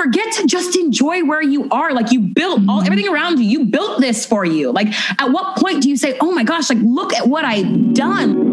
forget to just enjoy where you are. Like, you built everything around you. You built this for you. Like, at what point do you say, oh my gosh, like, look at what I've done?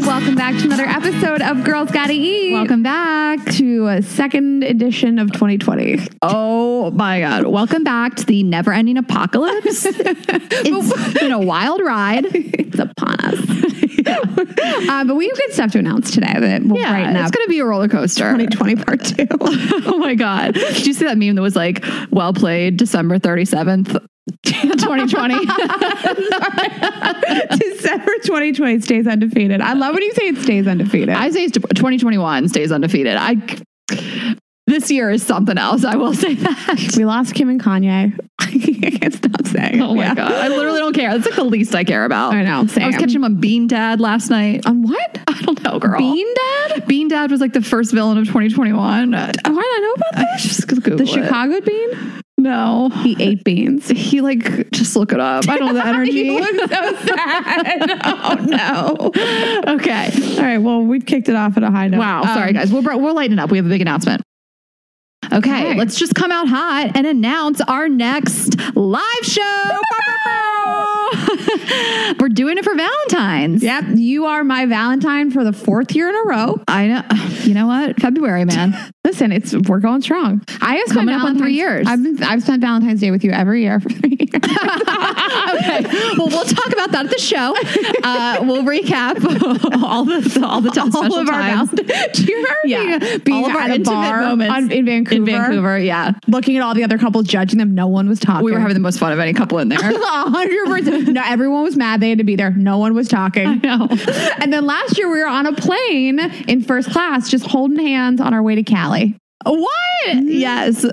Welcome back to another episode of Girls Gotta Eat. Welcome back to a second edition of 2020. Oh my God. Welcome back to the never-ending apocalypse. It's been a wild ride. It's upon us. But we have good stuff to announce today that will brighten up. It's going to be a roller coaster. 2020 part 2. Oh my God. Did you see that meme that was like, well played, December 37th? 2020. December 2020 stays undefeated. I love when you say it stays undefeated. I say 2021 stays undefeated. This year is something else. I will say that. We lost Kim and Kanye. I can't stop saying it. Oh my God. I literally don't care. That's like the least I care about. I know. Same. I was catching him on Bean Dad last night. On what? I don't know, girl. Bean Dad? Bean Dad was like the first villain of 2021. Why did I know about that? Just Google the it. Chicago bean? No. He ate beans. He just look it up. I don't have the energy. He looks so sad. Oh no. Okay. All right. Well, we've kicked it off at a high note. Wow. Sorry guys. We're lighting up. We have a big announcement. Okay. Let's just come out hot and announce our next live show. We're doing it for Valentine's. Yep. You are my Valentine for the 4th year in a row. I know. You know what? February, man. Listen, we're going strong. I have coming up on 3 years. I've spent Valentine's Day with you every year for 3 years. Okay. Well, we'll talk about that at the show. We'll recap all the special of times. Do you remember being all of our at a intimate bar moments in Vancouver? In Vancouver, yeah. Looking at all the other couples, judging them. No one was talking. We were having the most fun of any couple in there. 100%. No, everyone was mad. They had to be there. No one was talking. I know. And then last year we were on a plane in first class, just holding hands on our way to Cali. What? Yes.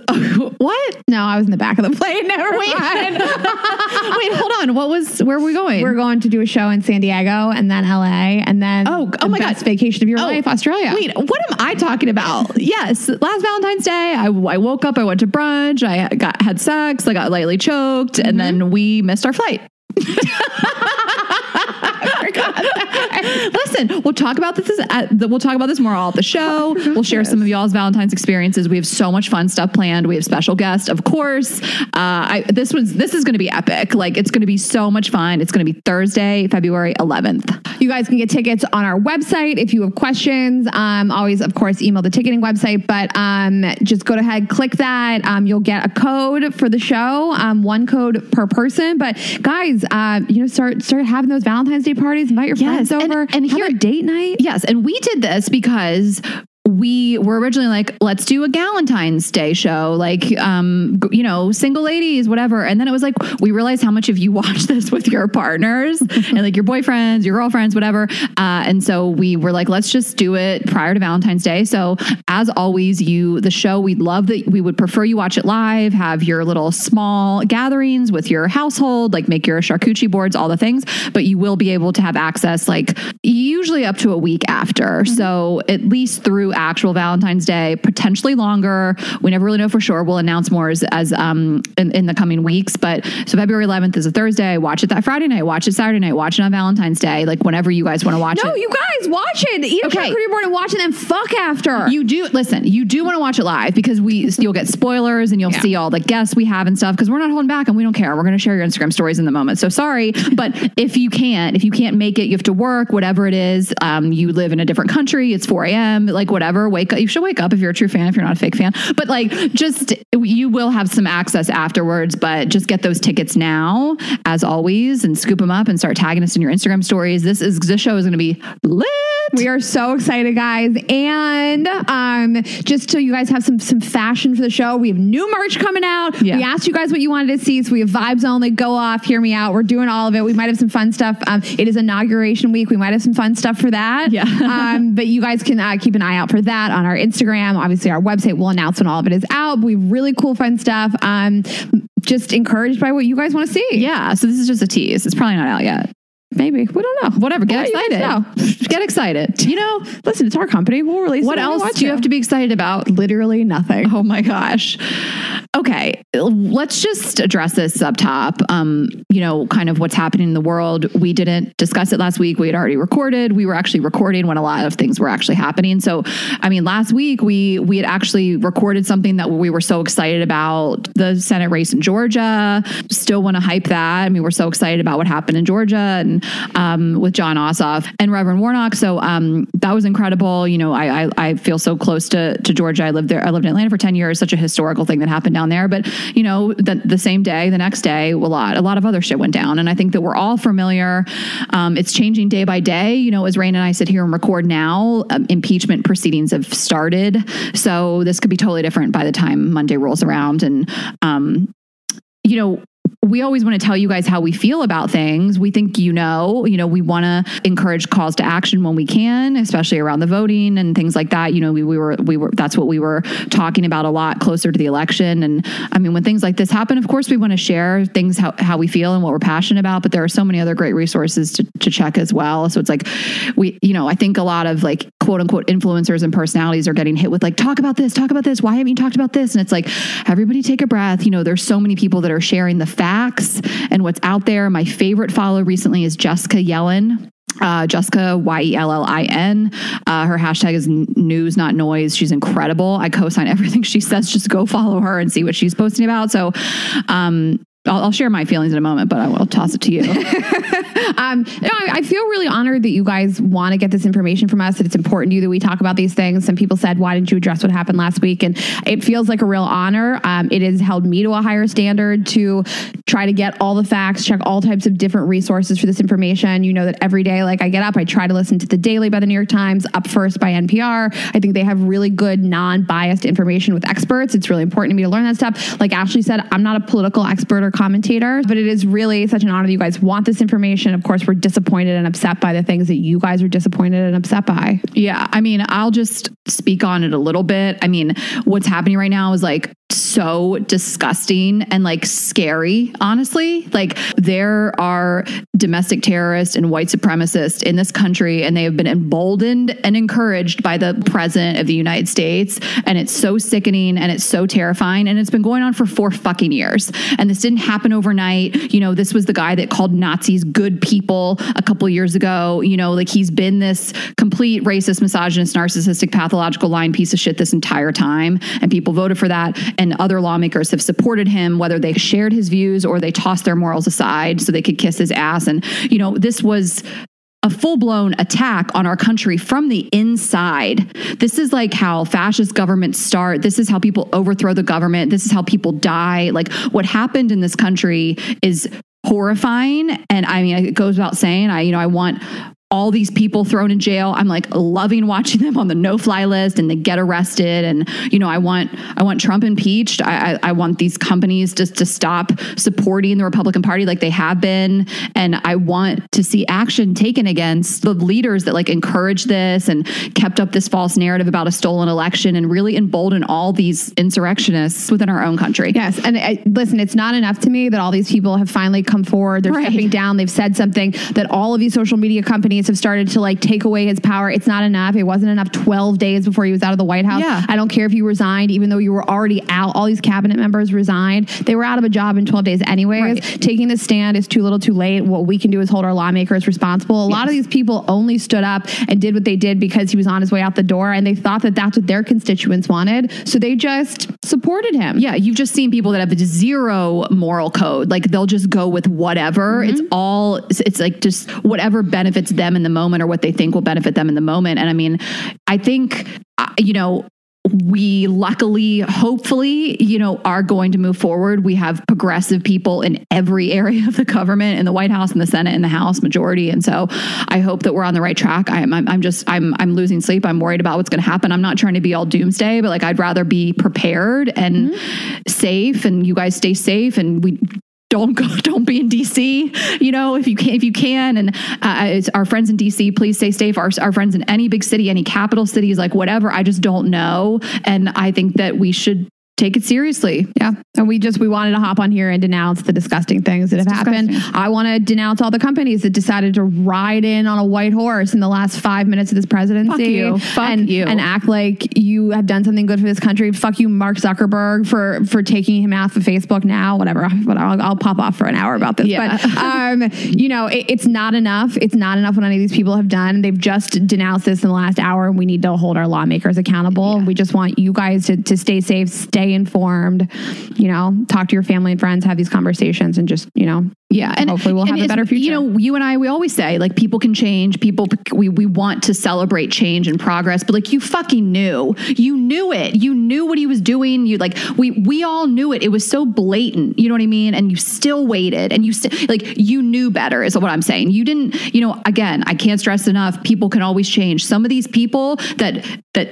What? No, I was in the back of the plane. Never mind. Wait, hold on. Where are we going? We're going to do a show in San Diego and then LA and then oh my best God. vacation of your life, Australia. Wait, what am I talking about? Yes. Last Valentine's Day, I woke up, I went to brunch, I had sex, I got lightly choked, and then we missed our flight. Listen, we'll talk about this more all at the show. We'll share some of y'all's Valentine's experiences. We have so much fun stuff planned. We have special guests, of course. This is going to be epic. Like, it's going to be so much fun. It's going to be Thursday, February 11th. You guys can get tickets on our website. If you have questions, always, of course, email the ticketing website, but just go ahead, click that. You'll get a code for the show, one code per person. But guys, start having those Valentine's Day parties. Invite your friends over and have a date night. Yes. And we did this because we were originally like, let's do a Galentine's Day show, like, single ladies, whatever. And then it was like, we realized how much of you watch this with your partners and like your boyfriends, your girlfriends, whatever. And so we were like, let's just do it prior to Valentine's Day. So as always, the show, we'd love that. We would prefer you watch it live, have your little small gatherings with your household, like make your charcuterie boards, all the things, but you will be able to have access like usually up to a week after. So at least through actual Valentine's Day, potentially longer. We never really know for sure. We'll announce more as in the coming weeks. But so February 11th is a Thursday. Watch it that Friday night. Watch it Saturday night. Watch it on Valentine's Day. Like whenever you guys want to watch it. No, you guys watch it. Eat a charcuterie board and watch it and fuck after. You do want to watch it live because you'll get spoilers and you'll see all the guests we have and stuff because we're not holding back and we don't care. We're going to share your Instagram stories in the moment. So sorry, but if you can't make it, you have to work, whatever it is. You live in a different country. It's 4 a.m. Like whatever. Wake up. You should wake up if you're a true fan, if you're not a fake fan, but like, you will have some access afterwards, but just get those tickets now as always and scoop them up and start tagging us in your Instagram stories. This show is going to be lit. We are so excited, guys. And just so you guys have some fashion for the show, we have new merch coming out. Yeah. We asked you guys what you wanted to see. So we have Vibes Only, Go Off, Hear Me Out. We're doing all of it. We might have some fun stuff. It is inauguration week. We might have some fun stuff for that. Yeah. But you guys can keep an eye out for that on our Instagram. Obviously, our website will announce when all of it is out. We have really cool, fun stuff. Just encouraged by what you guys want to see. Yeah. So this is just a tease. It's probably not out yet. Maybe. We don't know. Whatever. Get excited. Get excited. You know, listen, it's our company. We'll release what it. What else do you have to be excited about? Literally nothing. Oh my gosh. Okay. Let's just address this up top. You know, kind of what's happening in the world. We didn't discuss it last week. We had already recorded. We were actually recording when a lot of things were actually happening. So, I mean, last week we had actually recorded something that we were so excited about, the Senate race in Georgia. Still want to hype that. I mean, we're so excited about what happened in Georgia and with Jon Ossoff and Reverend Warnock. So that was incredible. You know, I feel so close to Georgia. I lived there. I lived in Atlanta for 10 years. Such a historical thing that happened down there. But, you know, the same day, the next day, a lot of other shit went down. And I think that we're all familiar. It's changing day by day. You know, as Rain and I sit here and record now, impeachment proceedings have started. So this could be totally different by the time Monday rolls around. And, you know, we always want to tell you guys how we feel about things. We think, you know, we want to encourage calls to action when we can, especially around the voting and things like that. You know, we were, that's what we were talking about a lot closer to the election. And I mean, when things like this happen, of course, we want to share things, how we feel and what we're passionate about, but there are so many other great resources to check as well. So it's like, I think a lot of like quote unquote influencers and personalities are getting hit with like, talk about this. Why haven't you talked about this? And it's like, everybody take a breath. You know, there's so many people that are sharing the facts and what's out there. My favorite follow recently is Jessica Yellin. Jessica, Yellin. Her hashtag is news, not noise. She's incredible. I co-sign everything she says. Just go follow her and see what she's posting about. So, I'll share my feelings in a moment, but I will toss it to you. I feel really honored that you guys want to get this information from us, that it's important to you that we talk about these things. Some people said, why didn't you address what happened last week? And it feels like a real honor. It has held me to a higher standard to try to get all the facts, check all types of different resources for this information. You know that every day, like I get up, I try to listen to The Daily by the New York Times, Up First by NPR. I think they have really good, non-biased information with experts. It's really important to me to learn that stuff. Like Ashley said, I'm not a political expert or commentator, but it is really such an honor that you guys want this information. Of course, we're disappointed and upset by the things that you guys are disappointed and upset by. Yeah. I mean, I'll just speak on it a little bit. I mean, what's happening right now is like so disgusting and like scary, honestly. Like there are domestic terrorists and white supremacists in this country, and they have been emboldened and encouraged by the president of the United States. And it's so sickening and it's so terrifying. And it's been going on for 4 fucking years. And this didn't happen overnight. You know, this was the guy that called Nazis good people a couple of years ago. You know, like he's been this complete racist, misogynist, narcissistic, pathological lying piece of shit this entire time. And people voted for that. And other lawmakers have supported him, whether they shared his views or they tossed their morals aside so they could kiss his ass. And, you know, this was a full-blown attack on our country from the inside. This is like how fascist governments start. This is how people overthrow the government. This is how people die. Like what happened in this country is horrifying. And I mean, it goes without saying, I want all these people thrown in jail. I'm like loving watching them on the no-fly list and they get arrested. And, you know, I want Trump impeached. I want these companies just to stop supporting the Republican Party like they have been. And I want to see action taken against the leaders that like encouraged this and kept up this false narrative about a stolen election and really embolden all these insurrectionists within our own country. Yes. And listen, it's not enough to me that all these people have finally come forward. They're stepping down. They've said something, that all of these social media companies have started to like take away his power. It's not enough. It wasn't enough 12 days before he was out of the White House. Yeah. I don't care if you resigned, even though you were already out. All these cabinet members resigned. They were out of a job in 12 days anyways. Right. Taking this stand is too little too late. What we can do is hold our lawmakers responsible. A lot of these people only stood up and did what they did because he was on his way out the door and they thought that that's what their constituents wanted. So they just supported him. Yeah. You've just seen people that have zero moral code. Like they'll just go with whatever. Mm-hmm. It's like just whatever benefits them in the moment or what they think will benefit them in the moment. And I mean, I think, you know, we luckily, hopefully, you know, are going to move forward. We have progressive people in every area of the government, in the White House, in the Senate, in the House majority. And so I hope that we're on the right track. I'm losing sleep. I'm worried about what's going to happen. I'm not trying to be all doomsday, but like, I'd rather be prepared and safe, and you guys stay safe, and we don't be in DC, you know, if you can. And it's our friends in DC, please stay safe. Our friends in any big city, any capital cities, like whatever, I just don't know. And I think that we should take it seriously. Yeah. And we wanted to hop on here and denounce the disgusting things that have happened. I want to denounce all the companies that decided to ride in on a white horse in the last 5 minutes of this presidency. Fuck you. And act like you have done something good for this country. Fuck you, Mark Zuckerberg, for taking him off of Facebook now, whatever. But I'll pop off for an hour about this. Yeah. But, it's not enough. It's not enough what any of these people have done. They've just denounced this in the last hour, and we need to hold our lawmakers accountable. Yeah. We just want you guys to stay safe, stay informed, talk to your family and friends, have these conversations, and just, and hopefully we'll have a better future. You and I, we always say, like, people can change. We want to celebrate change and progress, but like, you fucking knew. You knew it. You knew what he was doing. We all knew it. It was so blatant. You know what I mean? And you still waited, and you knew better is what I'm saying. You didn't, again, I can't stress enough, people can always change. Some of these people that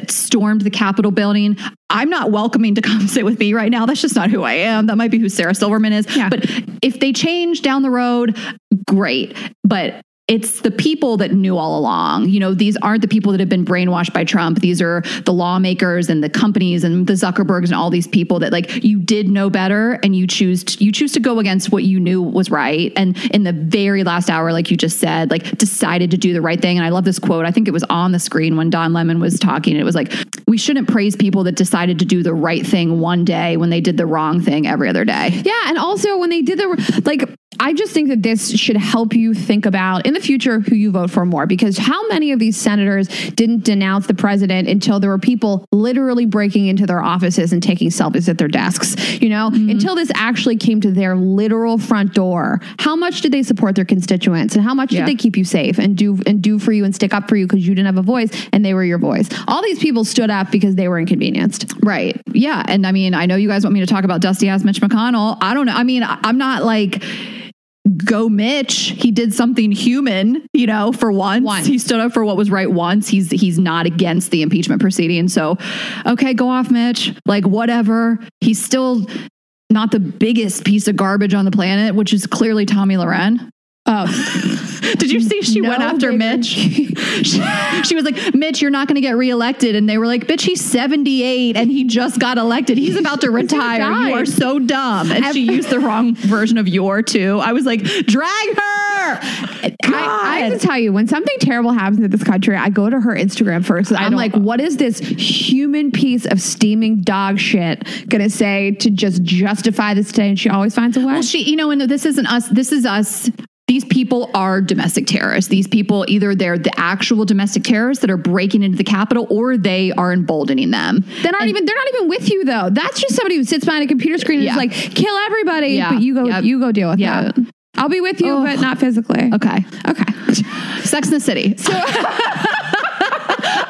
stormed the Capitol building, I'm not welcoming to come sit with me right now. That's just not who I am. That might be who Sarah Silverman is. Yeah. But if they change down the road, great. But it's the people that knew all along. These aren't the people that have been brainwashed by Trump. These are the lawmakers and the companies and the Zuckerbergs and all these people that, like, you did know better, and you choose to go against what you knew was right. And in the very last hour, like you just said, like, decided to do the right thing. And I love this quote. I think it was on the screen when Don Lemon was talking. It was like, we shouldn't praise people that decided to do the right thing one day when they did the wrong thing every other day. Yeah. And also when they did I just think that this should help you think about in the future who you vote for more, because how many of these senators didn't denounce the president until there were people literally breaking into their offices and taking selfies at their desks, until this actually came to their literal front door. How much did they support their constituents, and how much did they keep you safe and do for you and stick up for you because you didn't have a voice and they were your voice? All these people stood up because they were inconvenienced. Right. Yeah. And I mean, I know you guys want me to talk about dusty ass Mitch McConnell. I don't know. I mean, I'm not like, go Mitch. He did something human, for once. He stood up for what was right once. He's not against the impeachment proceeding. So, okay, go off, Mitch. Like, whatever. He's still not the biggest piece of garbage on the planet, which is clearly Tomi Lahren. Oh, did you see she went after Mitch? She was like, Mitch, you're not going to get reelected. And they were like, bitch, he's 78 and he just got elected. He's about to retire. You are so dumb. And she used the wrong version of "your" too. I was like, drag her. I have to tell you, when something terrible happens in this country, I go to her Instagram first. I'm like, what is this human piece of steaming dog shit going to say to just justify this today? And she always finds a way. Well, and this isn't us. This is us. These people are domestic terrorists. These people, either they're the actual domestic terrorists that are breaking into the Capitol, or they are emboldening them. They're not even with you though. That's just somebody who sits behind a computer screen and is like, kill everybody. Yeah. But you go deal with it. I'll be with you, but not physically. Okay. Sex in the City. So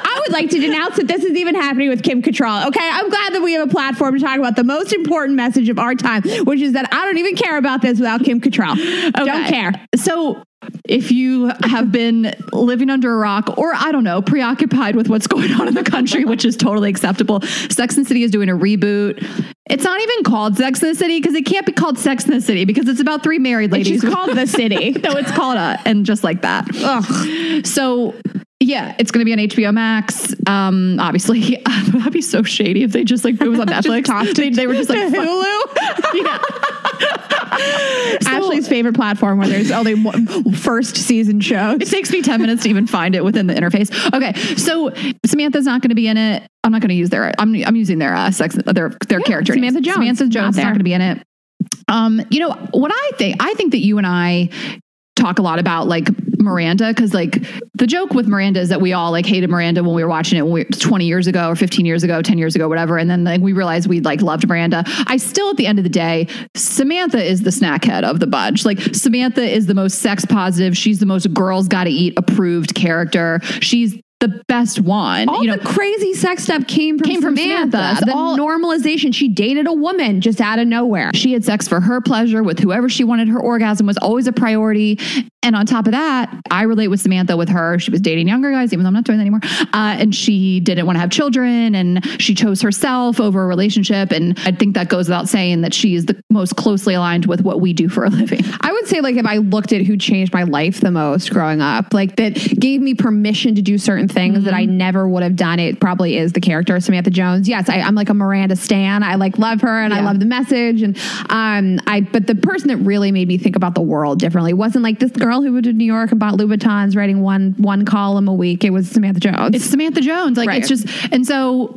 I would like to denounce that this is even happening with Kim Cattrall. Okay, I'm glad that we have a platform to talk about the most important message of our time, which is that I don't even care about this without Kim Cattrall. Okay. Don't care. So if you have been living under a rock, or I don't know, preoccupied with what's going on in the country, which is totally acceptable, Sex and the City is doing a reboot. It's not even called Sex and the City because it can't be called Sex and the City because it's about three married ladies. It's called The City. No, it's called and just like that. Ugh. So yeah, it's going to be on HBO Max. Obviously, that'd be so shady if they just it was on Netflix. They were just like Hulu. Yeah. Ashley's favorite platform where there's only first season shows. It takes me 10 minutes to even find it within the interface. Okay, so Samantha's not going to be in it. I'm not going to use I'm using their character name. Samantha Jones. Samantha Jones is not going to be in it. What I think that you and I talk a lot about Miranda, because the joke with Miranda is that we all hated Miranda when we were watching it 20 years ago or 15 years ago, 10 years ago, whatever. And then we realized we loved Miranda. I still, at the end of the day, Samantha is the snackhead of the bunch. Samantha is the most sex positive. She's the most girls gotta eat approved character. She's the best one. All the crazy sex stuff came from Samantha. The normalization. She dated a woman just out of nowhere. She had sex for her pleasure with whoever she wanted. Her orgasm was always a priority. And on top of that, I relate with Samantha with her. She was dating younger guys, even though I'm not doing that anymore. And she didn't want to have children, and she chose herself over a relationship. And I think that goes without saying that she is the most closely aligned with what we do for a living. I would say, like, if I looked at who changed my life the most growing up, like that gave me permission to do certain things that I never would have done, it probably is the character of Samantha Jones. Yes, I'm like a Miranda stan. I like love her, and I love the message. And but the person that really made me think about the world differently wasn't like this girl who moved to New York and bought Louboutins writing one column a week. It was Samantha Jones. It's Samantha Jones. Like, it's just, and so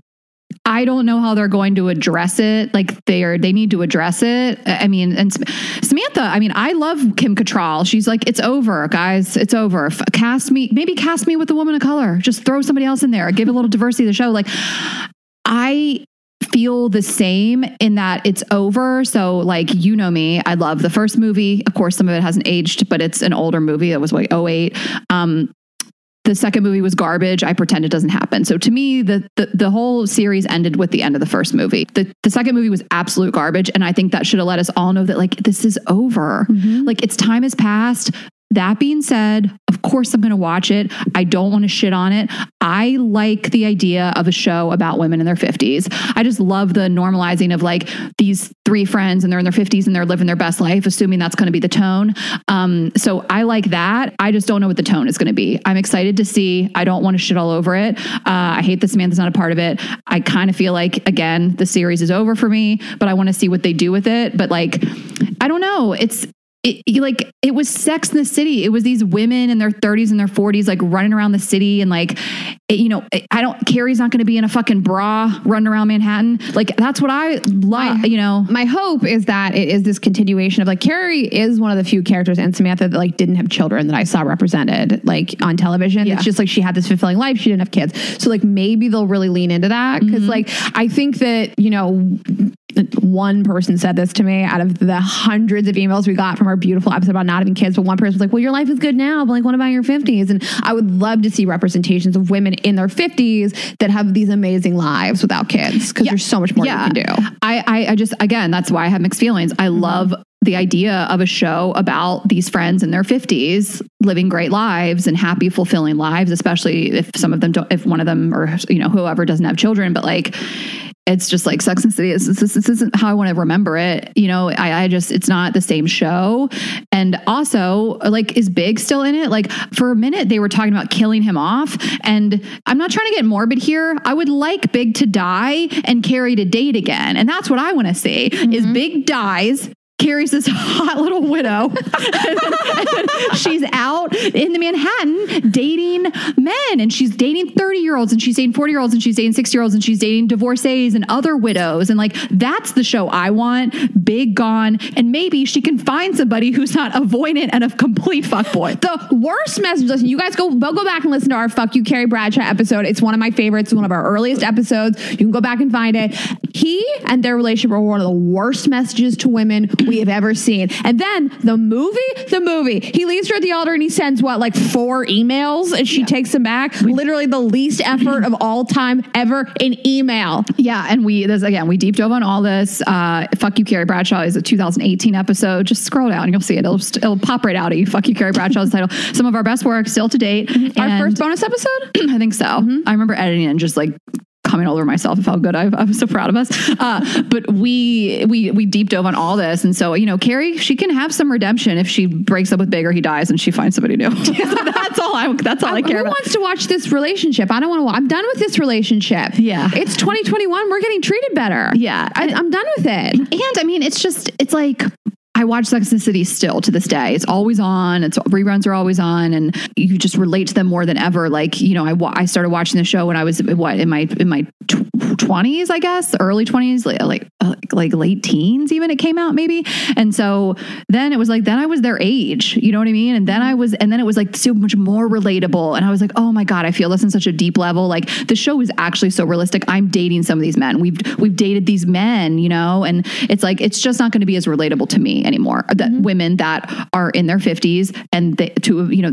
I don't know how they're going to address it. Like they need to address it. I mean, and Samantha, I mean, I love Kim Cattrall. She's like, it's over, guys. It's over. Maybe cast me with a woman of color. Just throw somebody else in there. Give a little diversity to the show. Like, I feel the same in that it's over. So like, you know me, I love the first movie. Of course, some of it hasn't aged, but it's an older movie. It was like 2008. The second movie was garbage. I pretend it doesn't happen. So to me, the whole series ended with the end of the first movie. The second movie was absolute garbage. And I think that should have let us all know that like, this is over. Like, its time has passed. That being said, of course I'm going to watch it. I don't want to shit on it. I like the idea of a show about women in their 50s. I just love the normalizing of like these three friends and they're in their 50s and they're living their best life, assuming that's going to be the tone. So I like that. I just don't know what the tone is going to be. I'm excited to see. I don't want to shit all over it. I hate that Samantha's not a part of it. I kind of feel like, again, the series is over for me, but I want to see what they do with it. But like, I don't know. It was Sex in the City. It was these women in their 30s and their 40s, like running around the city. And like, Carrie's not going to be in a fucking bra running around Manhattan. Like, that's what I love, My hope is that it is this continuation of like, Carrie is one of the few characters, and Samantha, that like didn't have children that I saw represented like on television. Yeah. It's just like she had this fulfilling life. She didn't have kids. So like, maybe they'll really lean into that. Cause like, I think that, one person said this to me out of the hundreds of emails we got from our beautiful episode about not having kids, but one person was like, well, your life is good now, but like, what about your 50s? And I would love to see representations of women in their 50s that have these amazing lives without kids, because there's so much more you can do. I just, again, that's why I have mixed feelings. I love the idea of a show about these friends in their 50s living great lives and happy, fulfilling lives, especially if some of them don't, if one of them or, whoever doesn't have children, but like, it's just like Sex and the City. This isn't how I want to remember it. It's not the same show. And also, like, is Big still in it? Like, for a minute, they were talking about killing him off. And I'm not trying to get morbid here. I would like Big to die and Carrie to date again. And that's what I want to see is Big dies. Carrie's this hot little widow. and she's out in the Manhattan dating men, and she's dating 30-year-olds, and she's dating 40-year-olds, and she's dating 60-year-olds, and she's dating divorcees and other widows. And like, that's the show I want. Big gone. And maybe she can find somebody who's not avoidant and a complete fuckboy. The worst message, listen, you guys go back and listen to our Fuck You, Carrie Bradshaw episode. It's one of my favorites, one of our earliest episodes. You can go back and find it. He and their relationship are one of the worst messages to women we have ever seen. And then the movie, he leaves her at the altar and he sends 4 emails, and she takes them back. Literally the least effort of all time ever in email. Yeah. And we deep dove on all this. Fuck You, Carrie Bradshaw is a 2018 episode. Just scroll down and you'll see it. It'll pop right out at you. Fuck You, Carrie Bradshaw's title. Some of our best work still to date. Our first bonus episode? I think so. I remember editing and just like coming all over myself of how good I was so proud of us. But we deep dove on all this. And so, Carrie, she can have some redemption if she breaks up with Big or he dies and she finds somebody new. That's all I care about. Who wants to watch this relationship? I don't want to. I'm done with this relationship. Yeah. It's 2021. We're getting treated better. Yeah. I'm done with it. And I mean, it's like, I watch Sex and the City still to this day. It's always on. Reruns are always on, and you just relate to them more than ever. Like, I started watching the show when I was in my 20s, I guess, early 20s, like late teens, even it came out maybe. And so then it was like, then I was their age, you know what I mean? And then it was like so much more relatable. And I was like, oh my God, I feel this on such a deep level. Like, the show is actually so realistic. I'm dating some of these men. We've dated these men, and it's like, it's just not going to be as relatable to me anymore. That women that are in their 50s and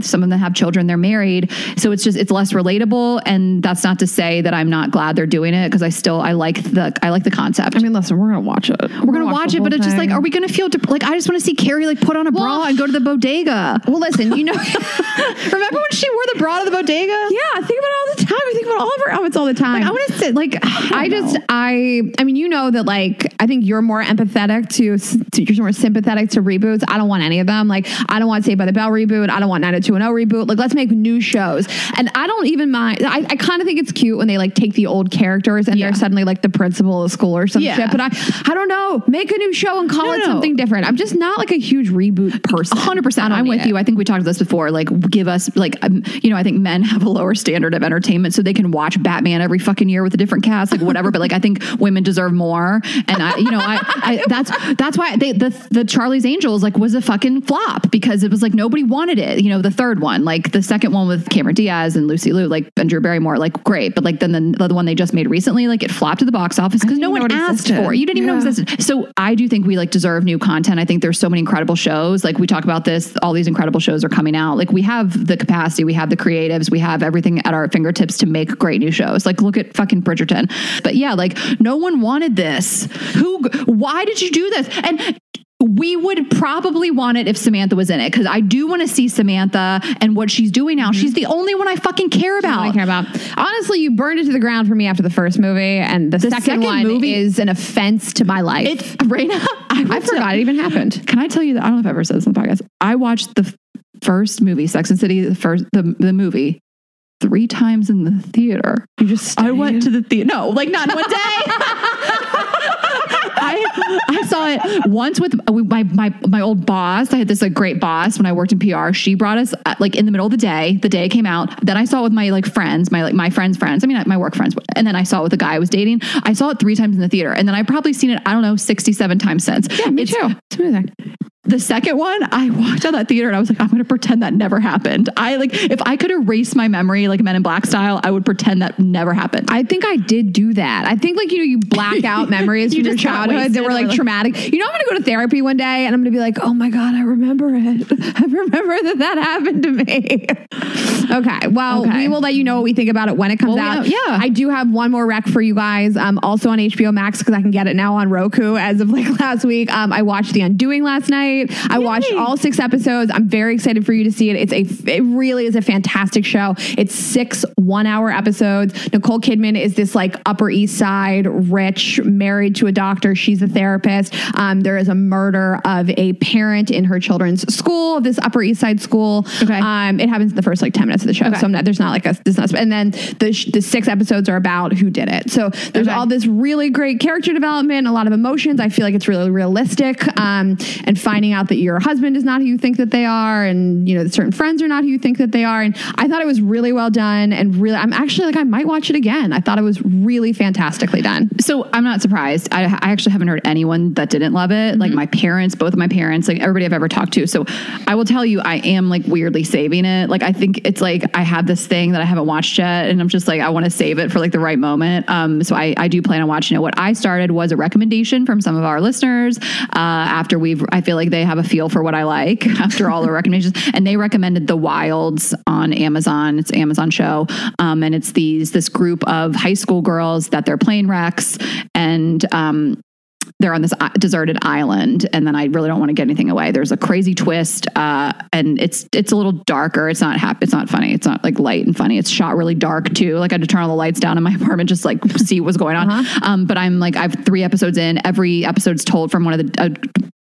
some of them have children, they're married. So it's less relatable. And that's not to say that I'm not glad they're doing it, because I like the concept. I mean, listen, Listen, we're gonna watch it. We're gonna watch it, but it's just like, are we gonna feel like I just want to see Carrie like put on a bra and go to the bodega? Well, listen, you know, remember when she wore the bra to the bodega? Yeah, I think about it all the time. I think about all of her outfits all the time. Like, I want to sit like I mean, you know that like I think you're more empathetic you're more sympathetic to reboots. I don't want any of them. Like I don't want Saved by the Bell reboot. I don't want 90210 reboot. Like let's make new shows. And I don't even mind. I kind of think it's cute when they like take the old characters and they're suddenly like the principal of school or some shit. But I don't know. Make a new show and call it something different. I'm just not like a huge reboot person. 100%. I'm with you. I think we talked about this before. Like give us like, you know, I think men have a lower standard of entertainment so they can watch Batman every fucking year with a different cast, like whatever. But like, I think women deserve more. And that's why the Charlie's Angels like was a fucking flop because it was like, nobody wanted it. You know, the third one, like the second one with Cameron Diaz and Lucy Liu, like and Drew Barrymore, like great. But like then the one they just made recently, like it flopped at the box office because no one asked for it. You didn't even know it existed. So I do think we like deserve new content. I think there's so many incredible shows. Like we talk about this, all these incredible shows are coming out. Like we have the capacity, we have the creatives, we have everything at our fingertips to make great new shows. Like look at fucking Bridgerton. But yeah, like no one wanted this. Why did you do this? And we would probably want it if Samantha was in it because I do want to see Samantha and what she's doing now. She's the only one I fucking care about. Honestly, you burned it to the ground for me after the first movie, and the second movie is an offense to my life. Raina, I forgot it even happened. Can I tell you that? I don't know if I've ever said this on the podcast. I watched the first movie, Sex and City, the movie 3 times in the theater. I went to the theater. No, like not in one day. I saw it once with my old boss. I had this like great boss when I worked in PR. She brought us like in the middle of the day. The day it came out. Then I saw it with my like friends, my friends' friends. I mean, my work friends. And then I saw it with the guy I was dating. I saw it 3 times in the theater. And then I've probably seen it, I don't know, 67 times since. Yeah, me too. It's amazing. The second one, I walked out that theater and I was like, I'm going to pretend that never happened. If I could erase my memory, like Men in Black style, I would pretend that never happened. I think I did do that. I think like, you black out memories from your childhood that were like traumatic. You know, I'm going to go to therapy one day and I'm going to be like, oh my God, I remember it. I remember that happened to me. Okay. Well, we will let you know what we think about it when it comes out. Yeah. I do have one more rec for you guys. Also on HBO Max because I can get it now on Roku as of like last week. I watched The Undoing last night. I watched all 6 episodes. I'm very excited for you to see it. It really is a fantastic show. It's 6 one-hour episodes. Nicole Kidman is this like Upper East Side, rich, married to a doctor. She's a therapist. There is a murder of a parent in her children's school, this Upper East Side school. Okay. It happens in the first like 10 minutes of the show. Okay. So there's not like and then the 6 episodes are about who did it. So there's all this really great character development, a lot of emotions. I feel like it's really realistic. And finding out that your husband is not who you think that they are, and that certain friends are not who you think that they are. And I thought it was really well done, and really, I'm actually like, I might watch it again. I thought it was really fantastically done. So I'm not surprised. I actually haven't heard anyone that didn't love it. Mm-hmm. Like my parents, both of my parents, like everybody I've ever talked to. So I will tell you, I am like weirdly saving it. Like I think it's like I have this thing that I haven't watched yet, and I'm just like, I want to save it for like the right moment. So I do plan on watching it. What I started was a recommendation from some of our listeners. After I feel like they have a feel for what I like after all the recommendations, and they recommended The Wilds on Amazon. It's an Amazon show, and it's this group of high school girls that they're plane wrecks, and they're on this deserted island, and then I really don't want to get anything away. There's a crazy twist, and it's a little darker. It's not happy. It's not funny. It's not like light and funny. It's shot really dark too. Like I had to turn all the lights down in my apartment just like see what's going on. Uh-huh. But I'm like, I have 3 episodes in. Every episode's told from one of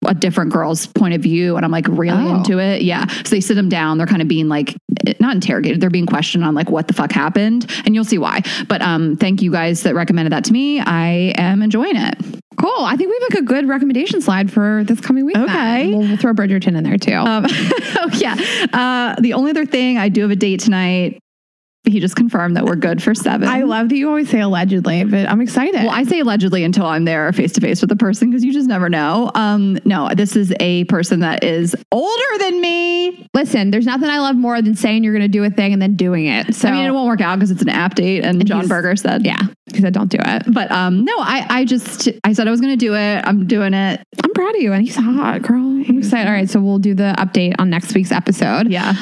a different girl's point of view, and I'm like really into it. Yeah. So they sit them down. They're kind of being like, not interrogated. They're being questioned on like what the fuck happened, and you'll see why. But thank you guys that recommended that to me. I am enjoying it. Cool. I think we have like a good recommendation slide for this coming week. Okay. We'll throw Bridgerton in there too. Yeah. The only other thing, I do have a date tonight. He just confirmed that we're good for 7. I love that you always say allegedly, but I'm excited. Well, I say allegedly until I'm there face to face with the person, because you just never know. No, this is a person that is older than me. Listen, there's nothing I love more than saying you're going to do a thing and then doing it. So I mean, it won't work out because it's an app date, and John Berger said, yeah, He said, don't do it. But no, I said I was going to do it. I'm doing it. I'm proud of you. And he's hot, girl. I'm excited. All right. So we'll do the update on next week's episode. Yeah.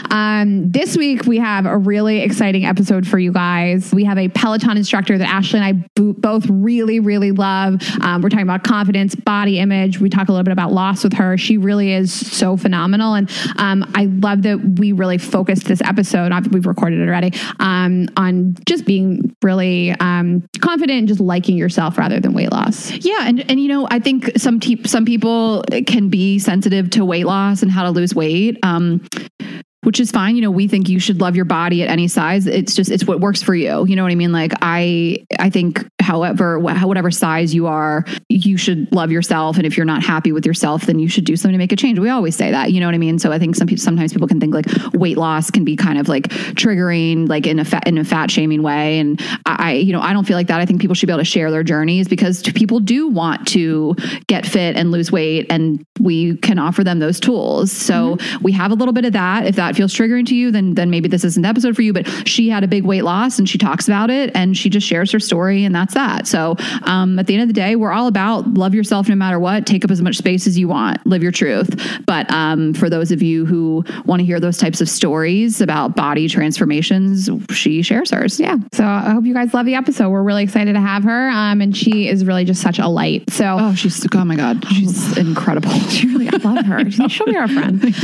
This week we have a really exciting episode for you guys. We have a Peloton instructor that Ashley and I both really, really love. We're talking about confidence, body image. We talk a little bit about loss with her. She really is so phenomenal. And I love that we really focused this episode, we've recorded it already, on just being really confident and just liking yourself rather than weight loss. Yeah. And I think some people can be sensitive to weight loss and how to lose weight. Which is fine. We think you should love your body at any size. It's what works for you. You know what I mean? Like I think whatever size you are, you should love yourself. And if you're not happy with yourself, then you should do something to make a change. We always say that, you know what I mean? So I think sometimes people can think like weight loss can be kind of like triggering, like in a fat shaming way. And I don't feel like that. I think people should be able to share their journeys because people do want to get fit and lose weight, and we can offer them those tools. So we have a little bit of that. If that feels triggering to you, then maybe this isn't the episode for you. But she had a big weight loss and she talks about it and she just shares her story, and that's that. So at the end of the day, we're all about love yourself no matter what. Take up as much space as you want. Live your truth. But for those of you who want to hear those types of stories about body transformations, she shares hers. Yeah. So I hope you guys love the episode. We're really excited to have her. And she is really just such a light. So oh my God, she's incredible. I love her. She'll be our friend.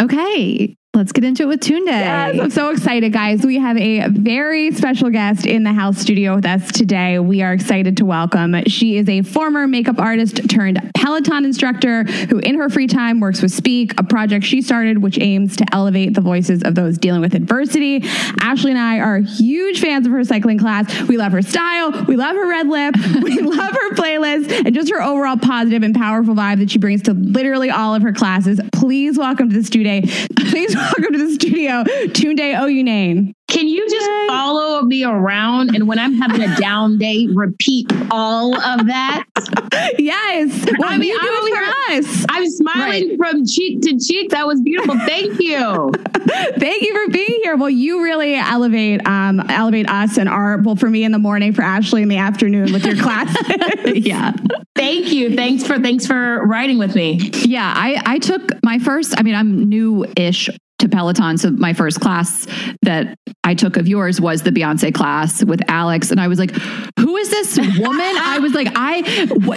Okay. Let's get into it with Tunde. Yes, I'm so excited, guys. We have a very special guest in the house studio with us today. We are excited to welcome. She is a former makeup artist turned Peloton instructor who in her free time works with S.P.E.A.K, a project she started which aims to elevate the voices of those dealing with adversity. Ashley and I are huge fans of her cycling class. We love her style. We love her red lip. We love her playlist and just her overall positive and powerful vibe that she brings to literally all of her classes. Please welcome to the studio. Welcome to the studio, Tunde Oyeneyin. Can you just follow me around and when I'm having a down day, repeat all of that? Yes. Well, I mean, I'm smiling from cheek to cheek. That was beautiful. Thank you. Thank you for being here. Well, you really elevate us and for me in the morning, for Ashley in the afternoon with your class. Yeah. Thank you. Thanks for riding with me. Yeah. I took my first, I'm new-ish to Peloton. So my first class that I took of yours was the Beyoncé class with Alex. And I was like, who is this woman? I was like,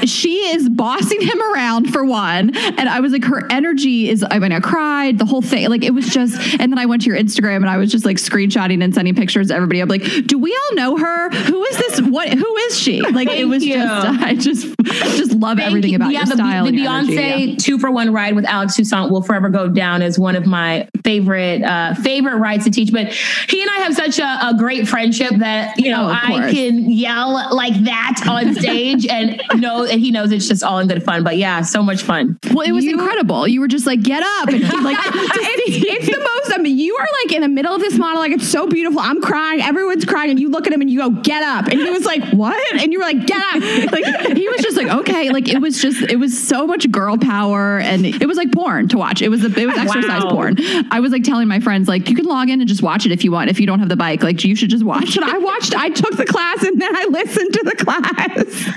she is bossing him around for one. And I was like, her energy is, I cried, the whole thing. Like it was just, and then I went to your Instagram and I was just like screenshotting and sending pictures to everybody. I'm like, do we all know her? Who is this? Who is she? Like it was I just love everything about your style. The Beyoncé 2-for-1 ride with Alex Toussaint will forever go down as one of my favorite rides to teach. But he and I have such a great friendship that, I can yell like that on stage and he knows it's just all in good fun. But yeah, so much fun. Well, it was incredible. You were just like, get up. And like, it's the most, you are like in the middle of this monologue. It's so beautiful. I'm crying. Everyone's crying. And you look at him and you go, get up. And he was like, what? And you were like, get up. Like he was just like, okay. Like it was so much girl power. And it was like porn to watch. It was exercise porn. I was like telling my friends, like, you can log in and just watch it if you want. If you don't have the bike, like you should just watch it. I took the class and then I listened to the class.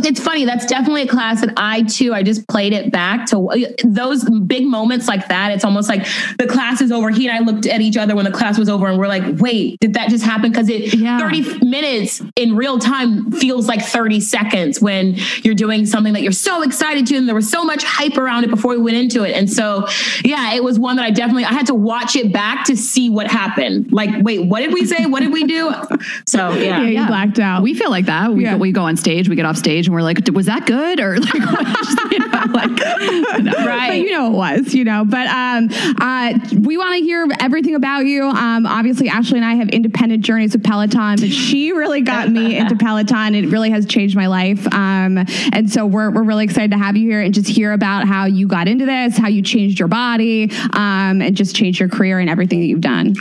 It's funny. That's definitely a class that I just played it back to those big moments like that. It's almost like the class is over. He and I looked at each other when the class was over and we're like, wait, did that just happen? Because 30 minutes in real time feels like 30 seconds when you're doing something that you're so excited to. And there was so much hype around it before we went into it. And so, yeah, it was one that I had to watch it back to see what happened. Like, wait, what did we say? What did we do? So yeah. You blacked out. We feel like that. We go on stage, we get off stage and we're like, was that good? Or like, right. But it was, but we want to hear everything about you. Obviously Ashley and I have independent journeys with Peloton, but she really got me into Peloton. It really has changed my life. And so we're really excited to have you here and just hear about how you got into this, how you changed your body, and just changed your career and everything that you've done?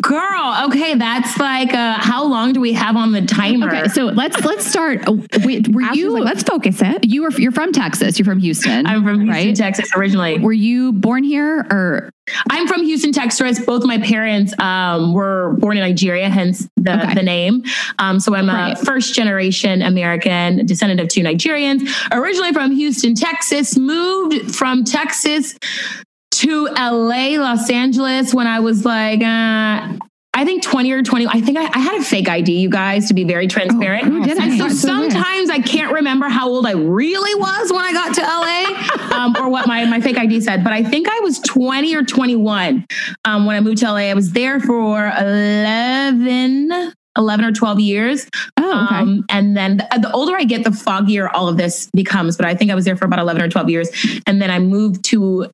Girl, okay, that's like how long do we have on the timer? Okay, so let's start. Let's focus it. You're from Texas. You're from Houston. I'm from Houston, right? Texas originally. Were you born here or? I'm from Houston, Texas. Both my parents were born in Nigeria, hence the name. So I'm a first generation American, descendant of 2 Nigerians, originally from Houston, Texas, moved from Texas to LA, Los Angeles when I was like, I think 20 or 20. I think I had a fake ID, you guys, to be very transparent. And so sometimes I can't remember how old I really was when I got to LA or what my fake ID said. But I think I was 20 or 21 when I moved to LA. I was there for 11 or 12 years. Oh, okay. And then the older I get, the foggier all of this becomes. But I think I was there for about 11 or 12 years. And then I moved to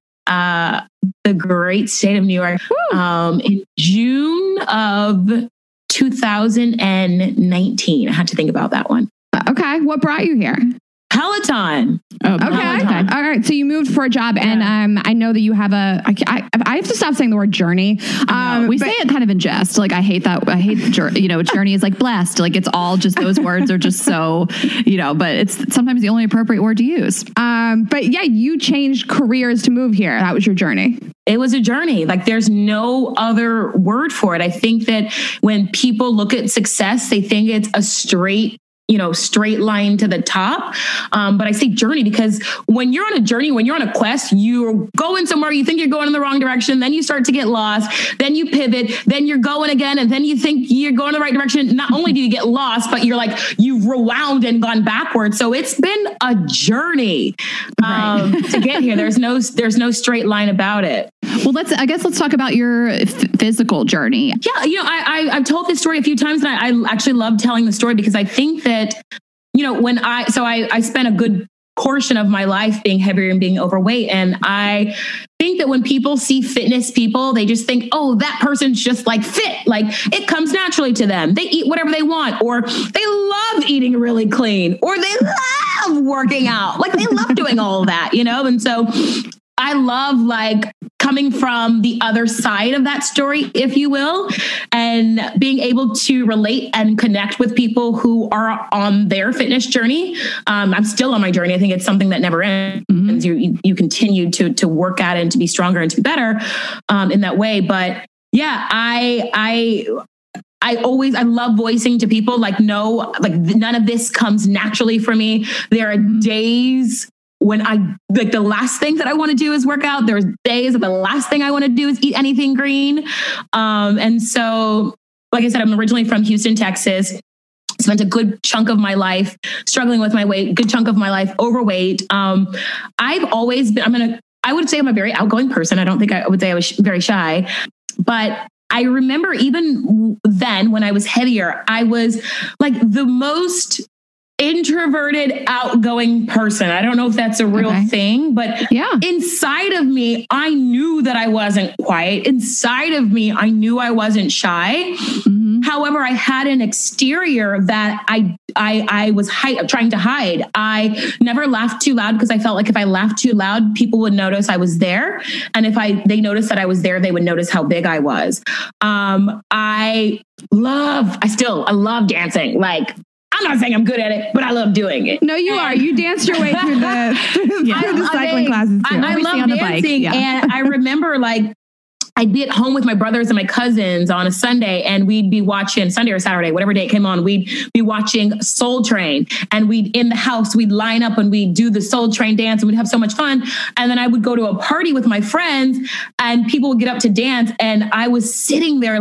the great state of New York in June of 2019. I had to think about that one. Okay. What brought you here? Peloton. Okay. Peloton. All right. So you moved for a job, and I know that you have I have to stop saying the word journey. We say it kind of in jest. Like I hate that. I hate journey is like blessed. Like it's all just those words are just so But it's sometimes the only appropriate word to use. But yeah, you changed careers to move here. That was your journey. It was a journey. Like there's no other word for it. I think that when people look at success, they think it's a straight line to the top. But I say journey because when you're on a journey, when you're on a quest, you're going somewhere, you think you're going in the wrong direction, then you start to get lost, then you pivot, then you're going again, and then you think you're going the right direction. Not only do you get lost, but you've rewound and gone backwards. So it's been a journey to get here. There's no straight line about it. Well, let's talk about your physical journey. Yeah. I've told this story a few times, and I actually love telling the story because I think that, when I spent a good portion of my life being heavier and being overweight. And I think that when people see fitness people, they just think, oh, that person's just like fit. Like it comes naturally to them. They eat whatever they want, or they love eating really clean, or they love working out. Like they love doing all of that, And so I love coming from the other side of that story, if you will, and being able to relate and connect with people who are on their fitness journey. I'm still on my journey. I think it's something that never ends. Mm-hmm. You continue to work at it and to be stronger and to be better in that way. But yeah, I love voicing to people none of this comes naturally for me. There are days when the last thing that I want to do is work out. There's days that the last thing I want to do is eat anything green. And so, like I said, I'm originally from Houston, Texas. Spent a good chunk of my life struggling with my weight, good chunk of my life overweight. I've always been, I would say I'm a very outgoing person. I don't think I would say I was very shy, but I remember even then when I was heavier, I was like the most introverted, outgoing person. I don't know if that's a real thing, but inside of me, I knew that I wasn't quiet. Inside of me, I knew I wasn't shy. Mm-hmm. However, I had an exterior that I was trying to hide. I never laughed too loud because I felt like if I laughed too loud, people would notice I was there. And if they noticed that I was there, they would notice how big I was. I love dancing. I'm not saying I'm good at it, but I love doing it. No, you are. You danced your way through the cycling classes too. I love dancing. And I remember I'd be at home with my brothers and my cousins on a Sunday, and we'd be watching Sunday or Saturday, whatever day it came on, we'd be watching Soul Train, and in the house, we'd line up and we'd do the Soul Train dance, and we'd have so much fun. And then I would go to a party with my friends and people would get up to dance. And I was sitting there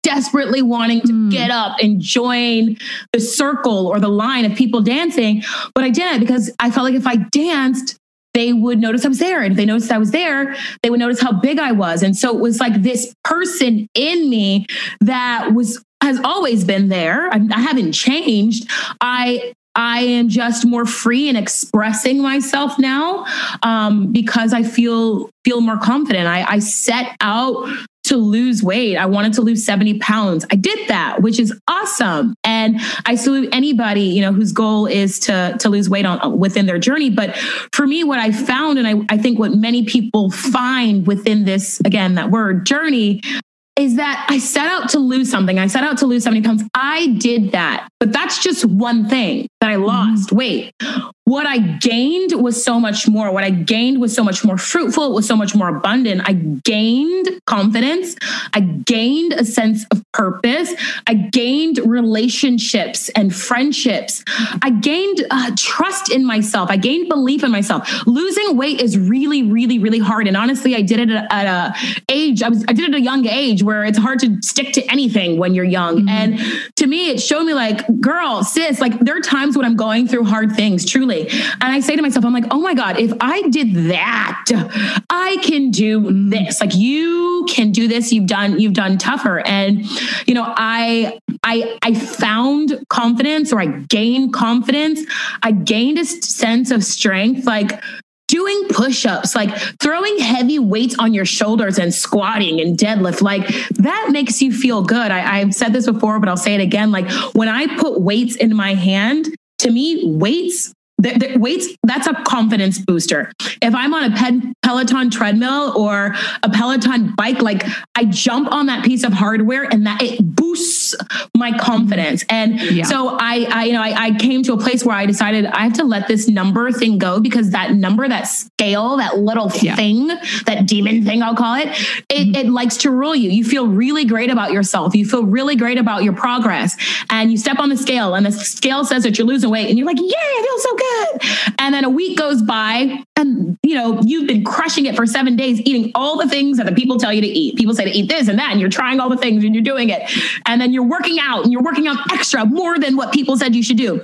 desperately wanting to get up and join the circle or the line of people dancing. But I didn't, because I felt like if I danced, they would notice I was there. And if they noticed I was there, they would notice how big I was. And so it was this person in me that has always been there. I haven't changed. I am just more free in expressing myself now because I feel more confident. I set out to lose weight. I wanted to lose 70 pounds. I did that, which is awesome. And I salute anybody, you know, whose goal is to lose weight within their journey. But for me, what I found, and I think what many people find within this, again, that word journey, is that I set out to lose something. I set out to lose 70 pounds. I did that, but that's just one thing that I lost weight. What I gained was so much more. What I gained was so much more fruitful. It was so much more abundant. I gained confidence. I gained a sense of purpose. I gained relationships and friendships. I gained trust in myself. I gained belief in myself. Losing weight is really, really, really hard. And honestly, I did it at a age. I did it at a young age where it's hard to stick to anything when you're young. And to me, it showed me like, girl, sis, like there are times when I'm going through hard things, truly. And I say to myself, I'm like, oh my God, if I did that, I can do this. Like you can do this. You've done tougher. And, you know, I found confidence, or I gained confidence. I gained a sense of strength, like doing push-ups, like throwing heavy weights on your shoulders and squatting and deadlift. Like that makes you feel good. I've said this before, but I'll say it again. Like when I put weights in my hand, to me, weights, that's a confidence booster. If I'm on a Peloton treadmill or a Peloton bike, like I jump on that piece of hardware and that it boosts my confidence. And so I came to a place where I decided I have to let this number thing go, because that number, that scale, that little thing, that demon thing, I'll call it, it likes to rule you. You feel really great about yourself. You feel really great about your progress, and you step on the scale and the scale says that you're losing weight and you're like, yeah, I feel so good. And then a week goes by and, you know, you've been crushing it for 7 days, eating all the things that the people tell you to eat. People say to eat this and that, and you're trying all the things and you're doing it. And then you're working out extra more than what people said you should do.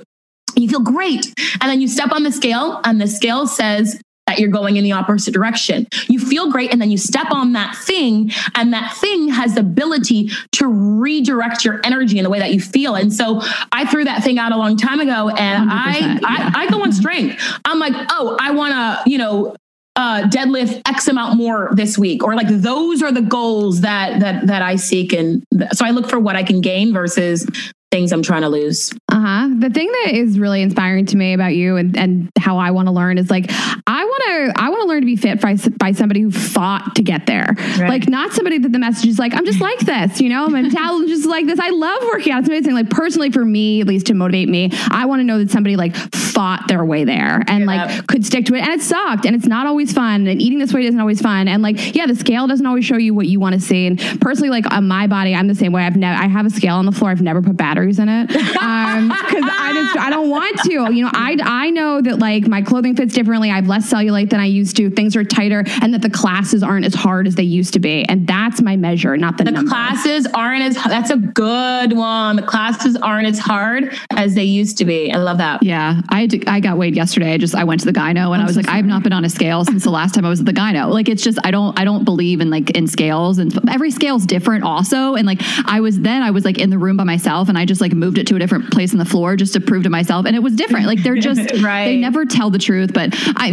And you feel great. And then you step on the scale and the scale says that you're going in the opposite direction. You feel great. And then you step on that thing, and that thing has the ability to redirect your energy in the way that you feel. And so I threw that thing out a long time ago, and I go on strength. I'm like, oh, I want to, you know, deadlift X amount more this week, or like those are the goals that I seek. And so I look for what I can gain versus things I'm trying to lose. The thing that is really inspiring to me about you and how I want to learn is like, I want to learn to be fit by somebody who fought to get there. Right. Like not somebody that the message is like, I'm just like this, you know, I'm just like this. I love working out. It's amazing. Like personally for me, at least to motivate me, I want to know that somebody like fought their way there and could stick to it. And it sucked and it's not always fun. And eating this way isn't always fun. And like, the scale doesn't always show you what you want to see. And personally, like on my body, I'm the same way. I have a scale on the floor. I've never put batteries in it. Because I don't want to, you know, I know that like my clothing fits differently. I have less cellulite than I used to. Things are tighter, and that the classes aren't as hard as they used to be. And that's my measure, not the number. Classes aren't as, that's a good one. The classes aren't as hard as they used to be. I love that. Yeah. I got weighed yesterday. I went to the gyno and I was like, I have not been on a scale since the last time I was at the gyno. Like, it's just, I don't believe in scales, and every scale is different also. And like, I was like in the room by myself, and I just like moved it to a different place on the floor just to prove to myself. And it was different. Like they're just, they never tell the truth. But I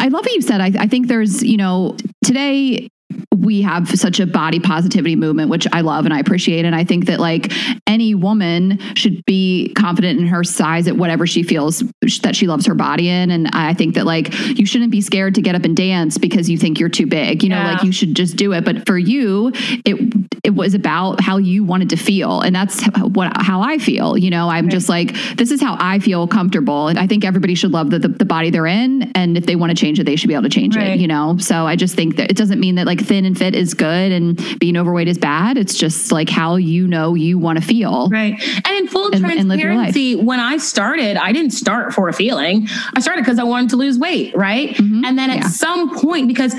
love what you said. I think there's, you know, today we have such a body positivity movement, which I love and I appreciate. And I think that like any woman should be confident in her size at whatever she feels that she loves her body in. And I think that like, you shouldn't be scared to get up and dance because you think you're too big, you know, like you should just do it. But for you, it was about how you wanted to feel. And that's how I feel, you know, I'm just like, this is how I feel comfortable. And I think everybody should love the body they're in. And if they want to change it, they should be able to change it, you know? So I just think that it doesn't mean that like thin and fit is good and being overweight is bad. It's just like how you know you want to feel. Right. And in full transparency, when I started, I didn't start for a feeling. I started because I wanted to lose weight. Right. Mm-hmm. And then at some point, because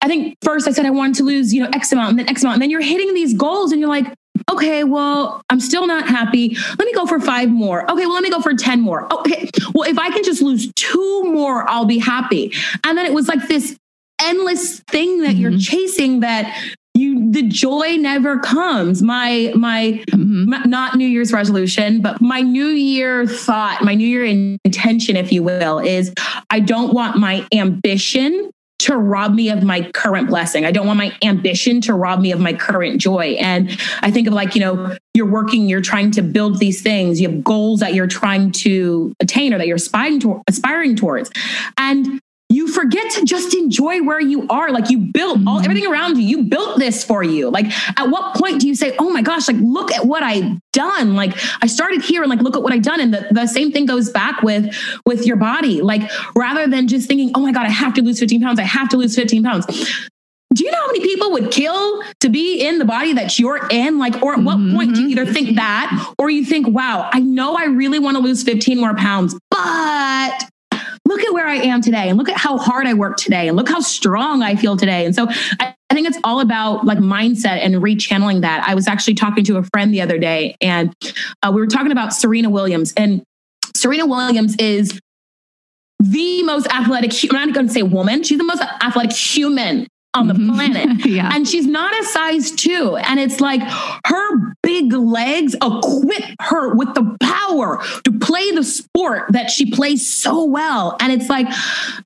I think first I said I wanted to lose, you know, X amount and then X amount. And then you're hitting these goals and you're like, okay, well, I'm still not happy. Let me go for 5 more. Okay, well, let me go for 10 more. Okay, well, if I can just lose 2 more, I'll be happy. And then it was like this endless thing that you're chasing that the joy never comes. My not New Year's resolution, but my New Year thought, my New Year intention, if you will, is I don't want my ambition to rob me of my current blessing. I don't want my ambition to rob me of my current joy. And I think of like, you're working, you're trying to build these things. You have goals that you're trying to attain or that you're aspiring towards. And you forget to just enjoy where you are. Like you built everything around you. You built this for you. Like at what point do you say, oh my gosh, like look at what I've done. Like I started here and like, look at what I've done. And the same thing goes back with your body. Like rather than just thinking, oh my God, I have to lose 15 pounds. I have to lose 15 pounds. Do you know how many people would kill to be in the body that you're in? Like, or at what point do you either think that, or you think, wow, I know I really want to lose 15 more pounds, but look at where I am today and look at how hard I work today and look how strong I feel today. And so I think it's all about like mindset and rechanneling that. I was actually talking to a friend the other day and we were talking about Serena Williams, and Serena Williams is the most athletic, I'm not going to say woman, she's the most athletic human on the planet. Yeah. And she's not a size 2. And it's like her big legs equip her with the power to play the sport that she plays so well. And it's like,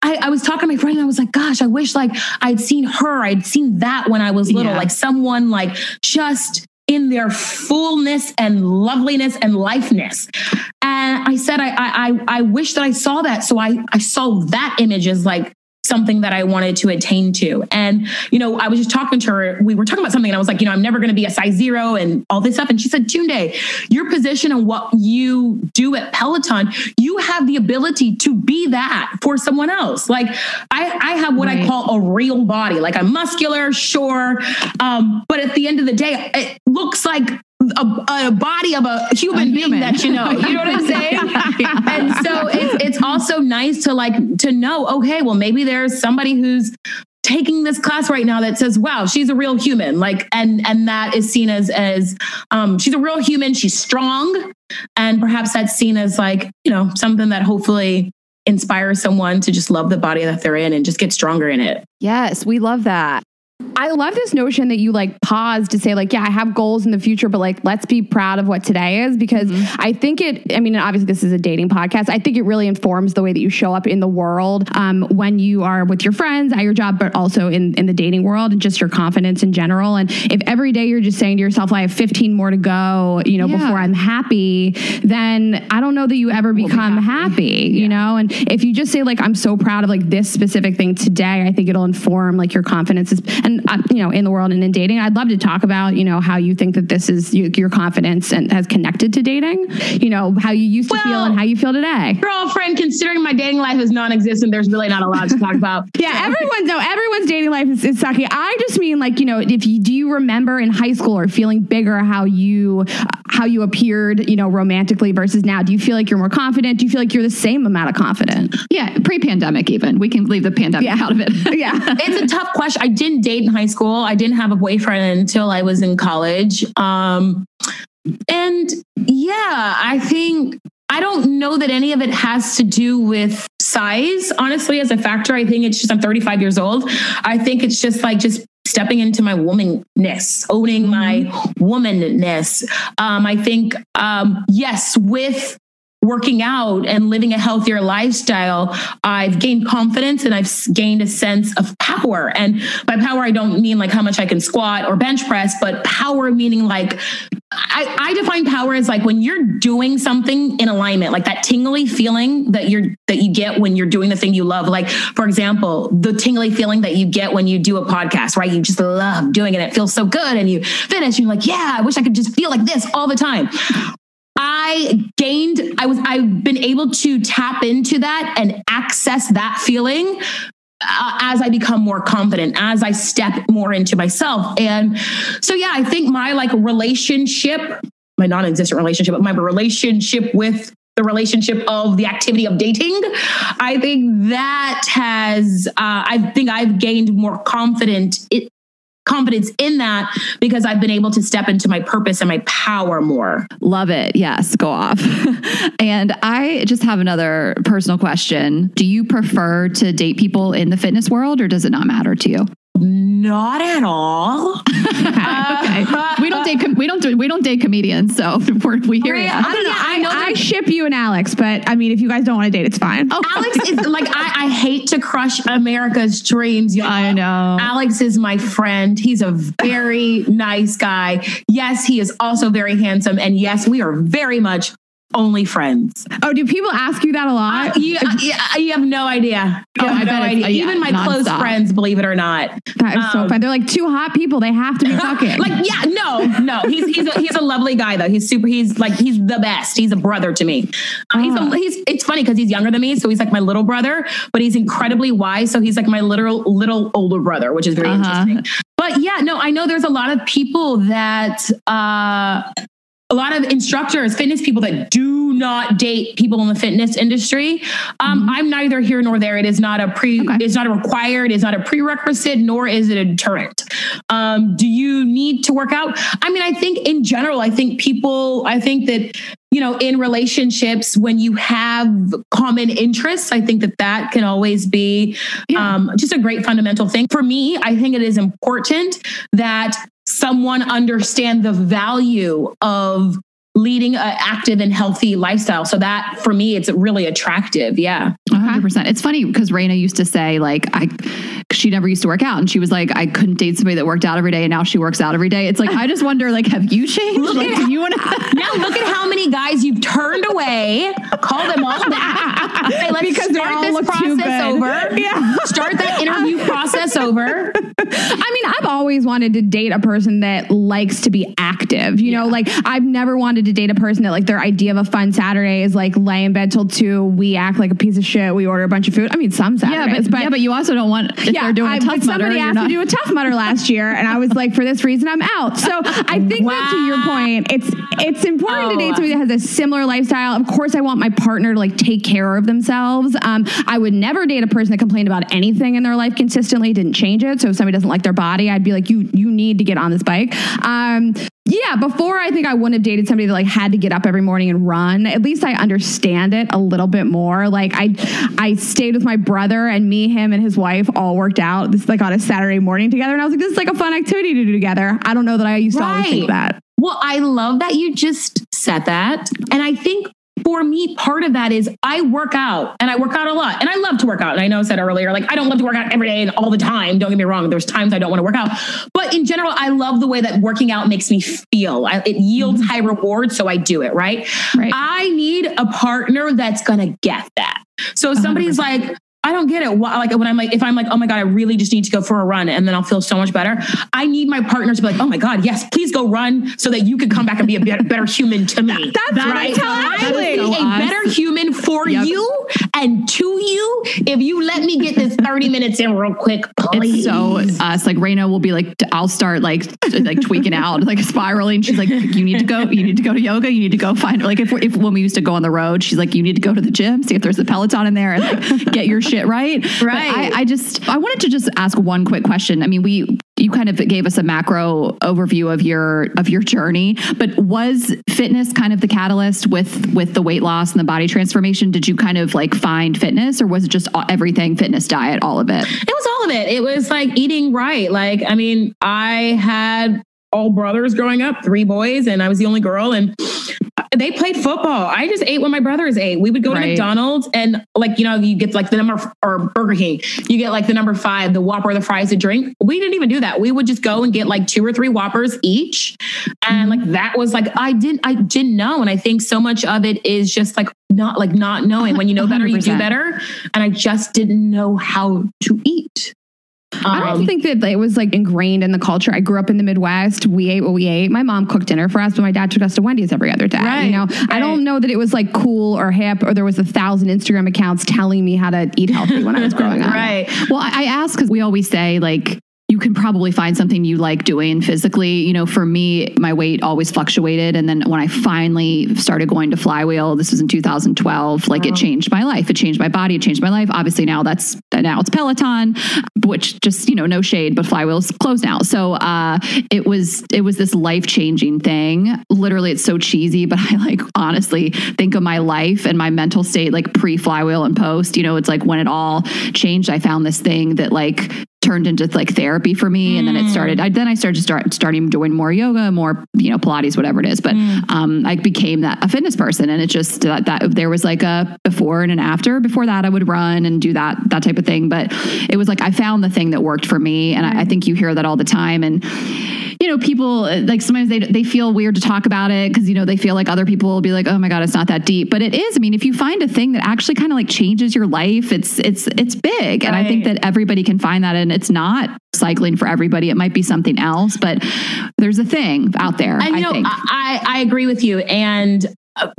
I was talking to my friend and I was like, gosh, I wish like I'd seen her. I'd seen that when I was little, like someone like just in their fullness and loveliness and lifeness. And I said, I wish that I saw that. So I saw that image as like something that I wanted to attain to. And, I was just talking to her, we were talking about something and I was like, I'm never going to be a size 0 and all this stuff. And she said, Tunde, your position and what you do at Peloton, you have the ability to be that for someone else. Like I have what I call a real body. Like I'm muscular, sure. But at the end of the day, it looks like a body of a human being that you know what I'm saying? And so it's also nice to know, okay, well, maybe there's somebody who's taking this class right now that says, wow, she's a real human. Like, and that is seen as she's a real human. She's strong. And perhaps that's seen as like, something that hopefully inspires someone to just love the body that they're in and just get stronger in it. Yes, we love that. I love this notion that you like pause to say like, yeah, I have goals in the future, but like, let's be proud of what today is, because I think obviously this is a dating podcast. I think it really informs the way that you show up in the world when you are with your friends at your job, but also in the dating world and just your confidence in general. And if every day you're just saying to yourself, well, I have 15 more to go, before I'm happy, then I don't know that you ever become happy, you know? And if you just say like, I'm so proud of like this specific thing today, I think it'll inform like your confidence and in the world and in dating. I'd love to talk about, how you think that this is your confidence and has connected to dating, how you used to feel and how you feel today. Girlfriend, considering my dating life is non-existent, there's really not a lot to talk about. Everyone's dating life is sucky. I just mean like, do you remember in high school or feeling bigger how you appeared, romantically versus now? Do you feel like you're more confident? Do you feel like you're the same amount of confident? Yeah. Pre-pandemic even. We can leave the pandemic out of it. Yeah. It's a tough question. I didn't date in high school. I didn't have a boyfriend until I was in college. And yeah, I don't know that any of it has to do with size, honestly, as a factor. I think it's just, I'm 35 years old. I think it's just stepping into my womanness, owning my womanness. I think, yes, with working out and living a healthier lifestyle, I've gained confidence and I've gained a sense of power. And by power, I don't mean like how much I can squat or bench press, but power meaning like, I define power as like when you're doing something in alignment, like that tingly feeling that you get when you're doing the thing you love. Like, for example, the tingly feeling that you get when you do a podcast, right? You just love doing it. It feels so good. And you finish, you're like, yeah, I wish I could just feel like this all the time. I've been able to tap into that and access that feeling as I become more confident, as I step more into myself. And so, yeah, I think my relationship, my non-existent relationship, but my relationship with the relationship of the activity of dating, I think that has, I've gained more confidence in that because I've been able to step into my purpose and my power more. Love it. Yes. Go off. And I just have another personal question. Do you prefer to date people in the fitness world or does it not matter to you? Not at all. Okay. We don't don't date comedians, so we hear you. I don't know. I ship you and Alex, but I mean, if you guys don't want to date, it's fine. Oh, Alex is like, I hate to crush America's dreams. I know. Alex is my friend. He's a very nice guy. Yes, he is also very handsome. And yes, we are very much only friends. Oh, do people ask you that a lot? You have no idea. You have no idea. Even my close friends, believe it or not. That is so fun. They're like two hot people. They have to be fucking. No. He's a lovely guy though. He's the best. He's a brother to me. It's funny because he's younger than me, so he's like my little brother. But he's incredibly wise, so he's like my little older brother, which is very interesting. But yeah, no, I know there's a lot of people that. A lot of instructors, fitness people that do not date people in the fitness industry. I'm neither here nor there. It is not it's not a required, it's not a prerequisite, nor is it a deterrent. Do you need to work out? I mean, I think in general, I think that, in relationships, when you have common interests, I think that can always be just a great fundamental thing. For me, I think it is important that someone understand the value of leading an active and healthy lifestyle. So that for me, it's really attractive. Yeah. 100%. It's funny because Raina used to say she never used to work out and she was like, I couldn't date somebody that worked out every day. And now she works out every day. It's like, I just wonder, have you changed? Look at how many guys you've turned away, call them all back. Hey, let's start this process over. Yeah. Start that interview process over. I mean, I've always wanted to date a person that likes to be active. I've never wanted to date a person that their idea of a fun Saturday is lay in bed till 2. We act like a piece of shit. We order a bunch of food. I mean, some Saturdays. But you also don't want they're doing a Tough Mudder. Somebody asked me to do a Tough Mudder last year, and I was like, for this reason, I'm out. So I think that to your point, it's important to date somebody that has a similar lifestyle. Of course, I want my partner to take care of themselves. I would never date a person that complained about anything in their life consistently, didn't change it. So if somebody doesn't like their body, I'd be like, you need to get on this bike. Before I think I wouldn't have dated somebody that had to get up every morning and run. At least I understand it a little bit more. I stayed with my brother and him and his wife all worked out this on a Saturday morning together. And I was like, this is a fun activity to do together. I don't know that I used to always think that. Well, I love that you just said that. And I think for me, part of that is I work out and I work out a lot and I love to work out. And I know I said earlier, I don't love to work out every day and all the time. Don't get me wrong. There's times I don't want to work out, but in general, I love the way that working out makes me feel. It yields high rewards. So I do it. Right. I need a partner that's going to get that. So if somebody's 100%. I don't get it. If I'm like, oh my God, I really just need to go for a run and then I'll feel so much better. I need my partner to be like, oh my God, yes, please go run so that you can come back and be a better human to me. That's right. I will be a better human for you and to you if you let me get this 30 minutes in real quick, please. It's so us. Raina will be I'll start tweaking out, spiraling. She's like, you need to go to yoga. You need to go find if when we used to go on the road, she's like, you need to go to the gym, see if there's a Peloton in there and get your shit right. I wanted to just ask one quick question. I mean, you kind of gave us a macro overview of your journey, but was fitness kind of the catalyst with the weight loss and the body transformation? Did you kind of find fitness, or was it just everything, fitness, diet, all of it? It was all of it. It was eating right. I had all brothers growing up, 3 boys, and I was the only girl, and they played football. I just ate what my brothers ate. We would go to McDonald's and you get the number, or Burger King, you get the number 5, the Whopper, the fries, a drink. We didn't even do that. We would just go and get 2 or 3 Whoppers each. And that was I didn't know. And I think so much of it is just not knowing. When you know better, you do better. And I just didn't know how to eat. I don't think that it was ingrained in the culture. I grew up in the Midwest. We ate what we ate. My mom cooked dinner for us, but my dad took us to Wendy's every other day. I don't know that it was cool or hip, or there was 1,000 Instagram accounts telling me how to eat healthy when I was growing up. Right. Well, I ask because we always say you can probably find something you like doing physically. For me, my weight always fluctuated. And then when I finally started going to Flywheel, this was in 2012, it changed my life. It changed my body. It changed my life. Obviously now it's Peloton, which just, no shade, but Flywheel's closed now. So it was this life-changing thing. Literally, it's so cheesy, but I honestly think of my life and my mental state, pre-Flywheel and post, it's when it all changed. I found this thing that turned into like therapy for me. And then I started doing more yoga, more, Pilates, whatever it is. But I became a fitness person, and it just that there was like a before and an after. Before that, I would run and do that type of thing. But it was like, I found the thing that worked for me. And I think you hear that all the time. And, people like sometimes they feel weird to talk about it because, they feel like other people will be like, oh my God, it's not that deep. But it is. I mean, if you find a thing that actually kind of like changes your life, it's big. And I think that everybody can find that. And it's not cycling for everybody. It might be something else, but there's a thing out there. And, I agree with you. And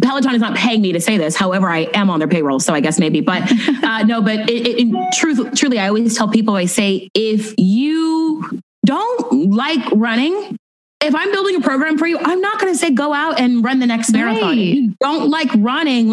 Peloton is not paying me to say this. However, I am on their payroll, so I guess maybe. But no, but truly, I always tell people, I say, if you don't like running, if I'm building a program for you, I'm not going to say go out and run the next marathon. Right. If you don't like running,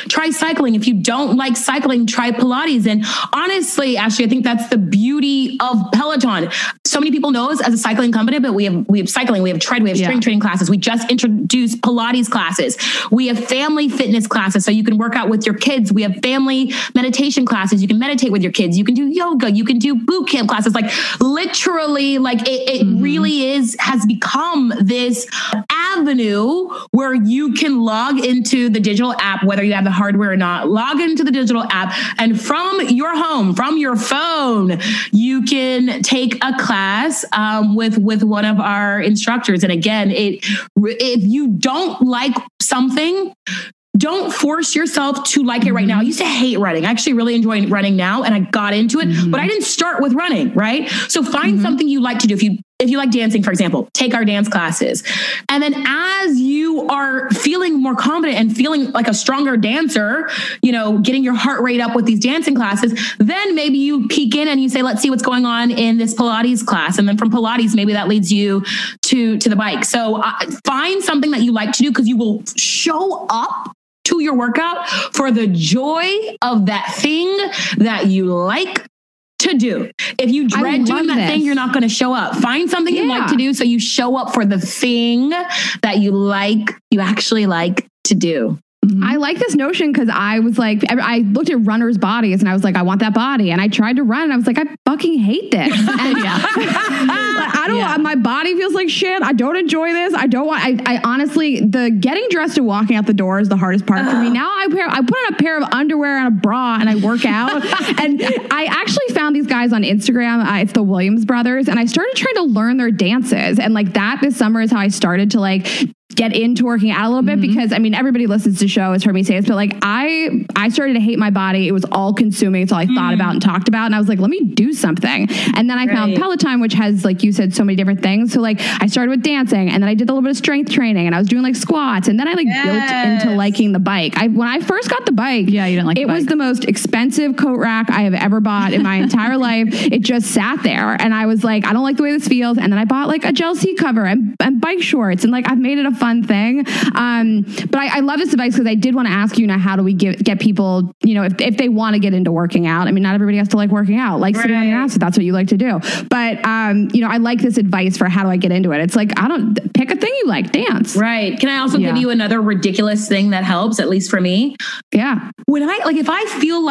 try cycling. If you don't like cycling, try Pilates. And honestly, Ashley, I think that's the beauty of Peloton. So many people know us as a cycling company, but we have cycling, we have tread, we have strength training classes. We just introduced Pilates classes. We have family fitness classes, so you can work out with your kids. We have family meditation classes. You can meditate with your kids. You can do yoga. You can do boot camp classes. Literally, it really has become this avenue where you can log into the digital app, whether you have the hardware or not, log into the digital app, and from your home, from your phone, you can take a class with one of our instructors. And again, if you don't like something, don't force yourself to like it right now. I used to hate running. I actually really enjoy running now, and I got into it, but I didn't start with running, right? So find something you like to do. If you like dancing, for example, take our dance classes. And then as you are feeling more confident and feeling like a stronger dancer, getting your heart rate up with these dancing classes, then maybe you peek in and you say, let's see what's going on in this Pilates class. And then from Pilates, maybe that leads you to the bike. So find something that you like to do, because you will show up to your workout for the joy of that thing that you like to do. If you dread doing that thing, you're not going to show up. Find something you like to do, so you show up for the thing that you actually like to do. I like this notion because I was like, I looked at runners' bodies and I was like, I want that body. And I tried to run and I was like, I fucking hate this. And I don't want, my body feels like shit. I don't enjoy this. I honestly, the getting dressed and walking out the door is the hardest part for me. Now I put on a pair of underwear and a bra and I work out. And I actually found these guys on Instagram. It's the Williams brothers. And I started trying to learn their dances. And that this summer is how I started to get into working out a little bit, because everybody listens to the show has heard me say this, but I started to hate my body. It was all consuming. It's all I thought about and talked about. And I was like, let me do something. And then I found Peloton, which has, like you said, so many different things. So I started with dancing, and then I did a little bit of strength training, and I was doing squats. And then I built into liking the bike. When I first got the bike, you didn't like it. It was the most expensive coat rack I have ever bought in my entire life. It just sat there. And I was like, I don't like the way this feels. And then I bought a gel seat cover and bike shorts. And I've made it a fun thing. But I love this advice, because I did want to ask you, how do we get people, if they want to get into working out? Not everybody has to like working out, sitting on your ass, if that's what you like to do. But, I like this advice for how do I get into it? It's I don't pick a thing you like, dance. Right. Can I also give you another ridiculous thing that helps, at least for me? Yeah. When if I feel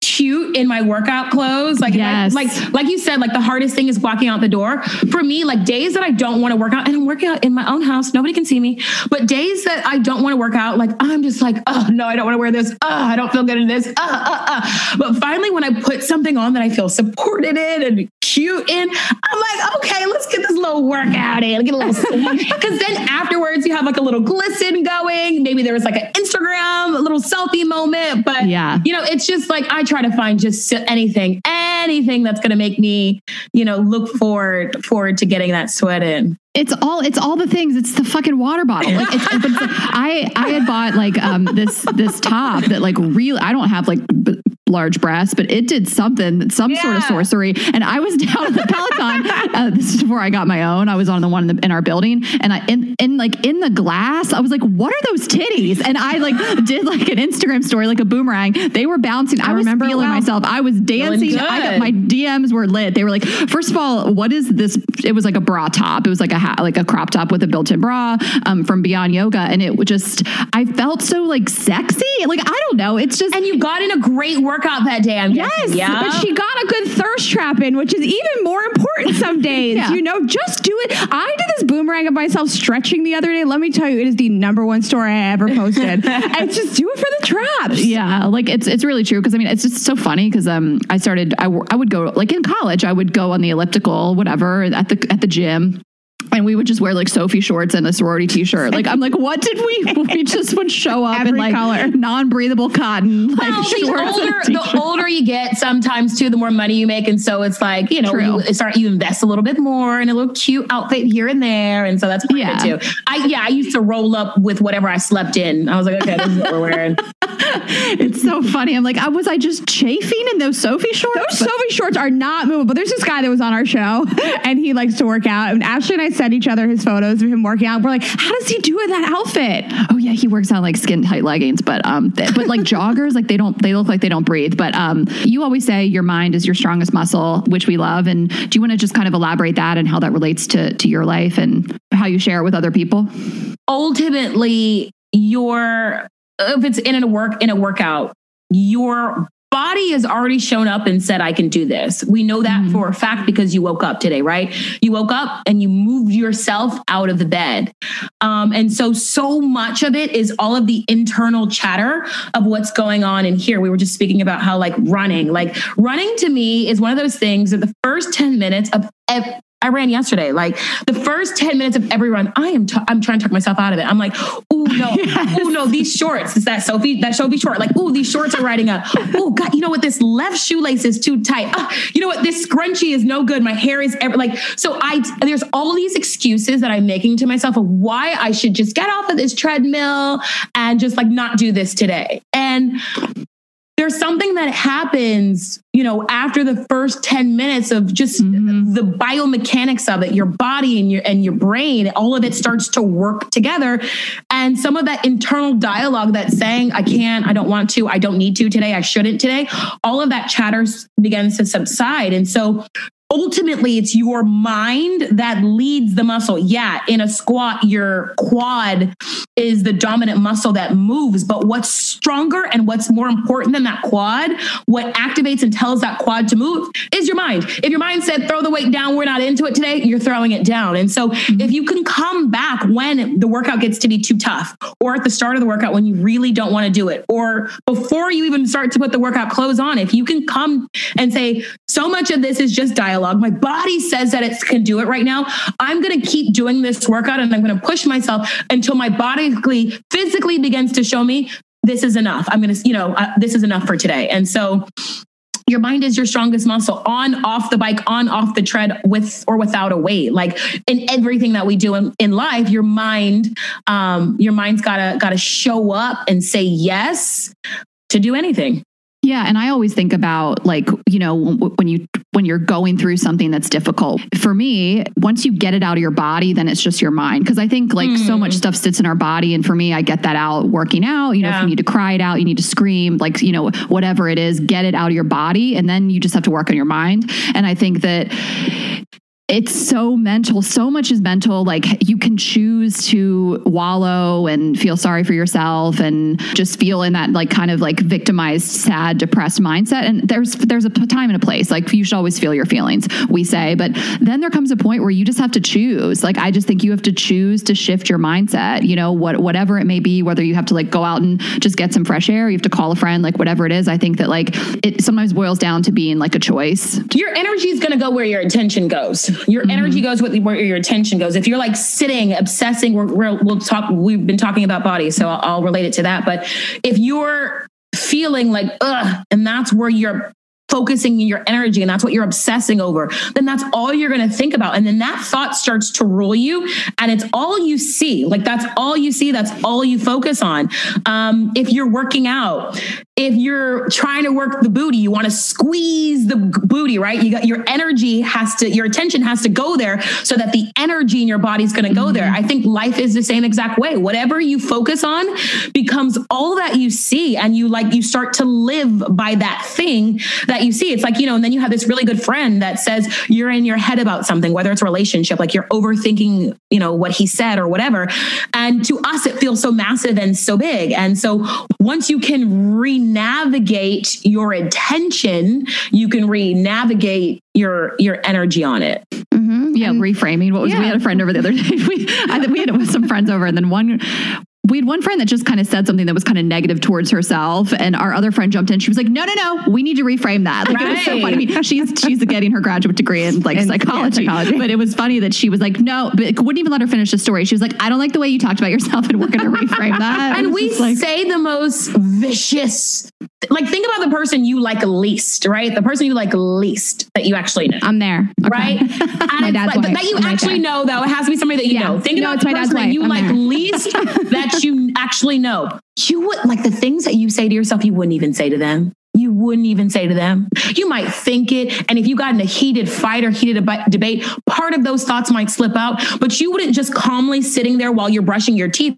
cute in my workout clothes, like you said, the hardest thing is walking out the door for me. Days that I don't want to work out, and I'm working out in my own house, nobody can see me, but days that I don't want to work out, I'm just oh no, I don't want to wear this, I don't feel good in this, but finally when I put something on that I feel supported in and cute in, I'm okay, let's get this little workout in, get a little because then afterwards you have a little glisten going, maybe there was an Instagram, a little selfie moment, but it's just I try to find just anything that's going to make me, look forward to getting that sweat in. It's all the things. It's the fucking water bottle. I had bought this top that really, I don't have large breasts, but it did some sort of sorcery. And I was down at the Peloton. This is before I got my own. I was on the one in our building, and in the glass, I was like, what are those titties? And I did an Instagram story, a boomerang. They were bouncing. I was feeling myself. I was dancing. My DMs were lit. They were first of all, what is this? It was a bra top. It was a crop top with a built-in bra from Beyond Yoga. And it just, I felt so sexy. I don't know. It's just, and you got in a great workout workout that day. Yes, yeah. but she got a good thirst trap in, which is even more important some days. Yeah. You know, just do it. I did this boomerang of myself stretching the other day. Let me tell you, it is the #1 story I ever posted. And just do it for the traps. Yeah, like it's really true because I mean it's just so funny because I would go like in college I would go on the elliptical whatever at the gym. And we would just wear like Sophie shorts and a sorority t-shirt. Like, I'm like, what did we just would show up in like color. Non-breathable cotton. Like well, shorts the older you get, sometimes too, the more money you make. And so it's like, you know, you invest a little bit more in a little cute outfit here and there. And so that's part of it too. I used to roll up with whatever I slept in. I was like, okay, this is what we're wearing. It's so funny. I'm like, was I just chafing in those Sophie shorts? Those Sophie shorts are not movable. There's this guy that was on our show and he likes to work out. And Ashley and I sent each other his photos of him working out. We're like, how does he do it in that outfit? Oh yeah, he works out like skin tight leggings, but like joggers, like they look like they don't breathe. But you always say your mind is your strongest muscle, which we love. And do you want to just kind of elaborate that and how that relates to your life and how you share it with other people? Ultimately, if it's in a workout, your body has already shown up and said, I can do this. We know that for a fact because you woke up today, right? You woke up and you moved yourself out of the bed. And so much of it is all of the internal chatter of what's going on in here. We were just speaking about how running to me is one of those things that the first 10 minutes of I ran yesterday. Like the first 10 minutes of every run, I'm trying to talk myself out of it. I'm like, oh no, these shorts. It's that Sophie short. Like, oh, these shorts are riding up. Oh God, you know what? This left shoelace is too tight. You know what? This scrunchie is no good. My hair is there's all these excuses that I'm making to myself of why I should just get off of this treadmill and just not do this today. And there's something that happens, after the first 10 minutes of just the biomechanics of it, your body and your brain, all of it starts to work together. And some of that internal dialogue that's saying, I can't, I don't want to, I don't need to today, I shouldn't today, all of that chatter begins to subside. And so ultimately, it's your mind that leads the muscle. Yeah, in a squat, your quad is the dominant muscle that moves. But what's stronger and what's more important than that quad, what activates and tells that quad to move is your mind. If your mind said, throw the weight down, we're not into it today, you're throwing it down. And so if you can come back when the workout gets to be too tough, or at the start of the workout when you really don't want to do it, or before you even start to put the workout clothes on, if you can come and say, so much of this is just dialogue. My body says that it can do it right now. I'm going to keep doing this workout and I'm going to push myself until my body physically begins to show me this is enough. I'm going to, this is enough for today. And so your mind is your strongest muscle on, off the bike, on, off the tread, with or without a weight. Like in everything that we do in life, your mind's gotta show up and say yes to do anything. Yeah. And I always think about when you're going through something that's difficult. For me, once you get it out of your body, then it's just your mind. Cause I think so much stuff sits in our body. And for me, I get that out working out. If you need to cry it out, you need to scream, whatever it is, get it out of your body. And then you just have to work on your mind. And I think that it's so mental. So much is mental. Like you can choose to wallow and feel sorry for yourself and just feel in that kind of victimized, sad, depressed mindset. And there's a time and a place. Like you should always feel your feelings, we say, but then there comes a point where you just have to choose. I just think you have to choose to shift your mindset, whatever it may be, whether you have to go out and just get some fresh air, you have to call a friend, whatever it is. I think that it sometimes boils down to being a choice. Your energy is going to go where your attention goes. Your energy goes with where your attention goes. If you're sitting, obsessing, we'll talk, we've been talking about body, so I'll relate it to that. But if you're feeling and that's where you're focusing your energy and that's what you're obsessing over, then that's all you're going to think about. And then that thought starts to rule you and it's all you see. That's all you see. That's all you focus on. If you're working out, if you're trying to work the booty, you want to squeeze the booty, right? You got your your attention has to go there so that the energy in your body is going to go there. I think life is the same exact way. Whatever you focus on becomes all that you see. And you start to live by that thing that you see. It's and then you have this really good friend that says you're in your head about something, whether it's a relationship, you're overthinking, what he said or whatever. And to us, it feels so massive and so big. And so once you can rename re-navigate your intention, you can re-navigate your energy on it. Mm-hmm. Yeah, and reframing. We had a friend over the other day. We had some friends over, and then we had one friend that just kind of said something that was kind of negative towards herself, and our other friend jumped in. She was like, no, we need to reframe that. Like, It was so funny. I mean, she's getting her graduate degree in psychology. But it was funny that she was like, no, but wouldn't even let her finish the story. She was like, I don't like the way you talked about yourself, and we're going to reframe that. And we say the most vicious, like, think about the person you like least, right? The person you like least that you actually know. I'm there. Okay. Right? And that you actually know, though. It has to be somebody that you know. Think about the person that you like least that you actually know. You would, like, the things that you say to yourself, you wouldn't even say to them. You wouldn't even say to them. You might think it. And if you got in a heated fight or heated debate, part of those thoughts might slip out, but you wouldn't just calmly sitting there while you're brushing your teeth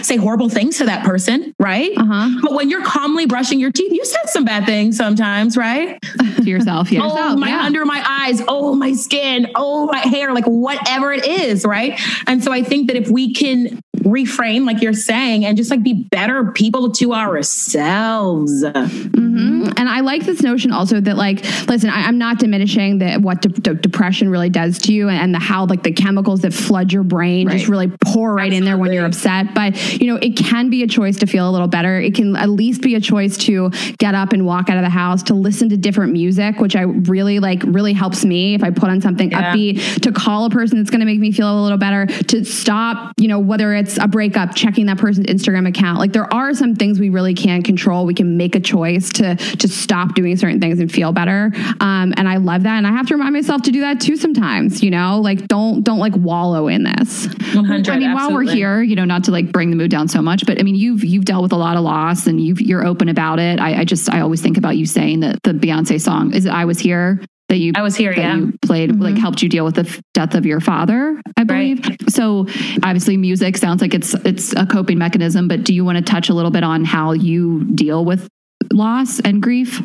say horrible things to that person, right? But when you're calmly brushing your teeth, you said some bad things sometimes, right? To yourself, yeah. Under my eyes, my skin, my hair, like whatever it is, right? And so I think that if we can reframe, like you're saying, and just like be better people to ourselves. And I like this notion also that, like, listen, I'm not diminishing that what depression really does to you and how like the chemicals that flood your brain just really pour right in there when you're upset. But, it can be a choice to feel a little better. It can at least be a choice to get up and walk out of the house, to listen to different music, which I really helps me if I put on something upbeat, to call a person that's going to make me feel a little better, to stop, whether it's a breakup, checking that person's Instagram account. Like, there are some things we really can control. We can make a choice to stop doing certain things and feel better. And I love that. And I have to remind myself to do that too sometimes, like, don't like wallow in this. 100, I mean, while we're here, not to like bring the mood down so much, but I mean, you've dealt with a lot of loss and you're open about it. I always think about you saying that the Beyoncé song, is it I Was Here? I was here, you played, like, helped you deal with the death of your father, I believe. Right. So obviously music sounds like it's a coping mechanism, but do you want to touch a little bit on how you deal with loss and grief?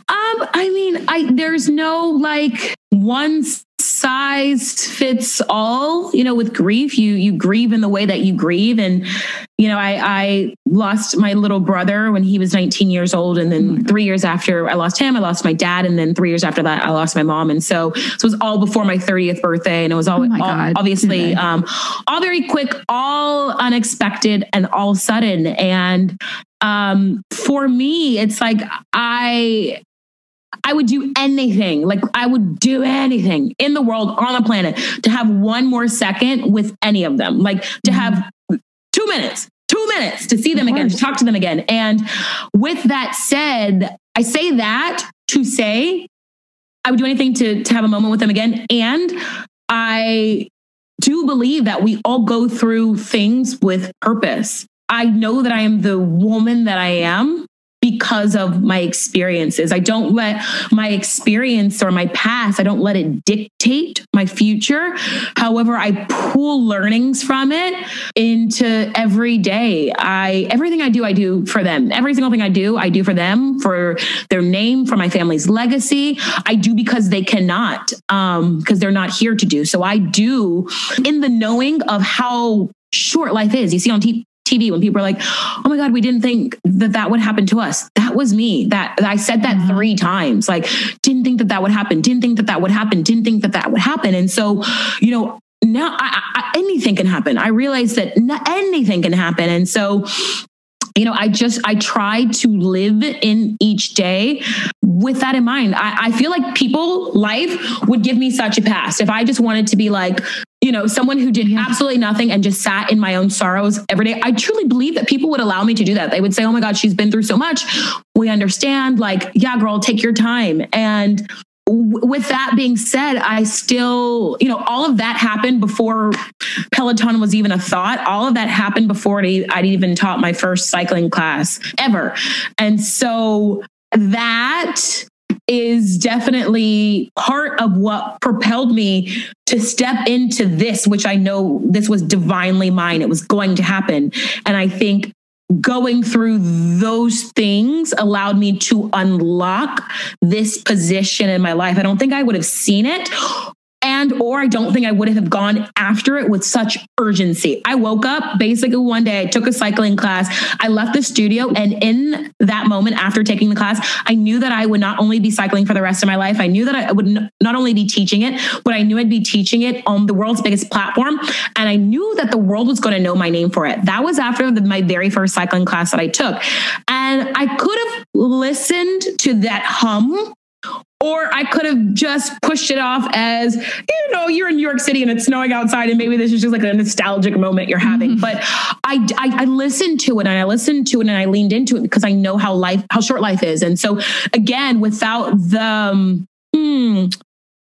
I mean, there's no like one size fits all, with grief. You grieve in the way that you grieve. And, I lost my little brother when he was 19 years old. And then 3 years after I lost him, I lost my dad. And then 3 years after that, I lost my mom. And so it was all before my 30th birthday. And it was all obviously all very quick, all unexpected, and all sudden. And for me, it's like I would do anything. Like, I would do anything in the world, on the planet, to have one more second with any of them. Like, to have 2 minutes to see them again, to talk to them again. And with that said, I say that to say I would do anything to have a moment with them again. And I do believe that we all go through things with purpose. I know that I am the woman that I am because of my experiences. I don't let my experience or my past, I don't let it dictate my future. However, I pull learnings from it into every day. Everything I do for them. Every single thing I do for them, for their name, for my family's legacy. I do because they cannot, because they're not here to do. So I do in the knowing of how short life is. You see on TV when people are like, oh my God, we didn't think that would happen to us. That was me. That I said that 3 times, like, didn't think that would happen. Didn't think that would happen. Didn't think that would happen. And so, now anything can happen. I realize that anything can happen. And so, I try to live in each day with that in mind. I feel like life would give me such a pass if I just wanted to be like, someone who did absolutely nothing and just sat in my own sorrows every day. I truly believe that people would allow me to do that. They would say, oh my God, she's been through so much. We understand. Like, yeah, girl, take your time. And with that being said, I still, all of that happened before Peloton was even a thought. All of that happened before I'd even taught my first cycling class ever. And so that is definitely part of what propelled me to step into this, which I know this was divinely mine. It was going to happen. And I think going through those things allowed me to unlock this position in my life. I don't think I would have seen it. or I don't think I would have gone after it with such urgency. I woke up basically one day, I took a cycling class, I left the studio, and in that moment after taking the class, I knew that I would not only be cycling for the rest of my life, I knew that I would not only be teaching it, but I knew I'd be teaching it on the world's biggest platform. And I knew that the world was going to know my name for it. That was after my very first cycling class that I took. And I could have listened to that hum, or I could have just pushed it off as, you're in New York City and it's snowing outside and maybe this is just like a nostalgic moment you're having. But I listened to it and I leaned into it because I know how short life is. And so again, without the,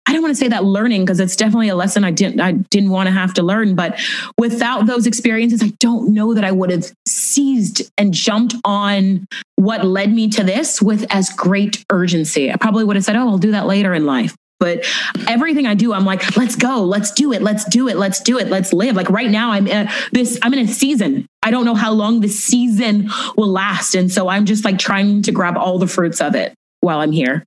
I don't want to say that learning, because it's definitely a lesson I didn't want to have to learn. But without those experiences, I don't know that I would have seized and jumped on what led me to this with as great urgency. I probably would have said, I'll do that later in life. But everything I do, I'm like, let's go, let's do it, let's live. Like right now, I'm in a season. I don't know how long this season will last. And so I'm just like trying to grab all the fruits of it while I'm here.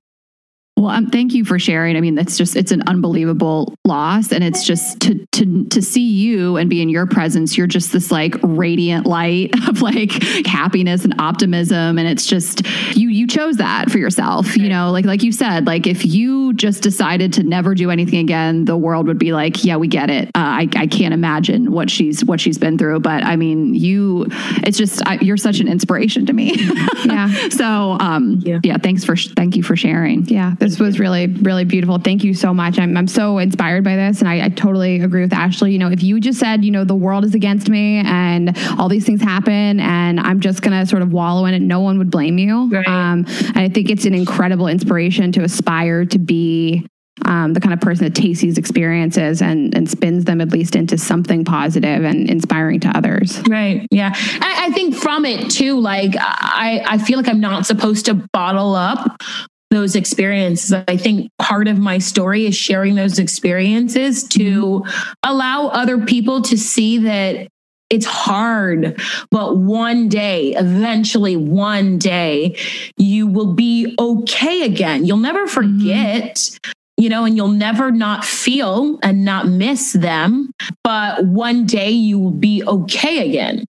Well, thank you for sharing. I mean, it's an unbelievable loss. And it's just to see you and be in your presence, you're just this like radiant light of like happiness and optimism. And it's just, you chose that for yourself, like you said, like if you just decided to never do anything again, the world would be like, yeah, we get it. I can't imagine what she's been through. But I mean, you're such an inspiration to me. Yeah. So, thank you for sharing. Yeah. This was really, really beautiful. Thank you so much. I'm so inspired by this. And I totally agree with Ashley. If you just said, the world is against me and all these things happen and I'm just going to sort of wallow in it, no one would blame you. Right. And I think it's an incredible inspiration to aspire to be the kind of person that takes these experiences and spins them at least into something positive and inspiring to others. Right. Yeah. I think from it too, like I feel like I'm not supposed to bottle up those experiences. I think part of my story is sharing those experiences to allow other people to see that it's hard, but eventually one day, you will be okay again. You'll never forget, and you'll never not feel and not miss them, but one day you will be okay again.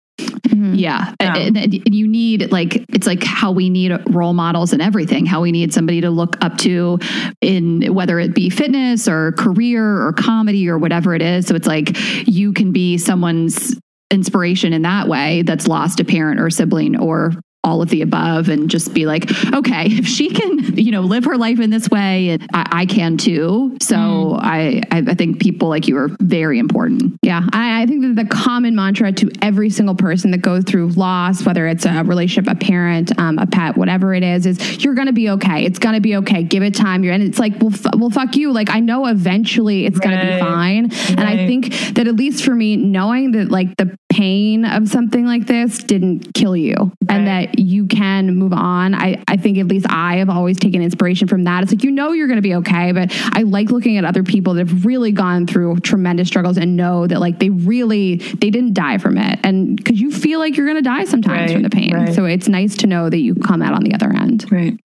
Yeah. And you need it's like how we need role models and everything, how we need somebody to look up to in whether it be fitness or career or comedy or whatever it is. So it's like you can be someone's inspiration in that way that's lost a parent or sibling or all of the above, and just be like, okay, if she can, live her life in this way, I can too. So I think people like you are very important. Yeah. I think that the common mantra to every single person that goes through loss, whether it's a relationship, a parent, a pet, whatever it is you're going to be okay. It's going to be okay. Give it time. And it's like, well, fuck you. Like, I know eventually it's going to be fine. Right. And I think that at least for me, knowing that like the pain of something like this didn't kill you and that you can move on. I think at least I have always taken inspiration from that. It's like, you're going to be okay. But I like looking at other people that have really gone through tremendous struggles and know that like they didn't die from it. And because you feel like you're going to die sometimes from the pain. Right. So it's nice to know that you come out on the other end. Right.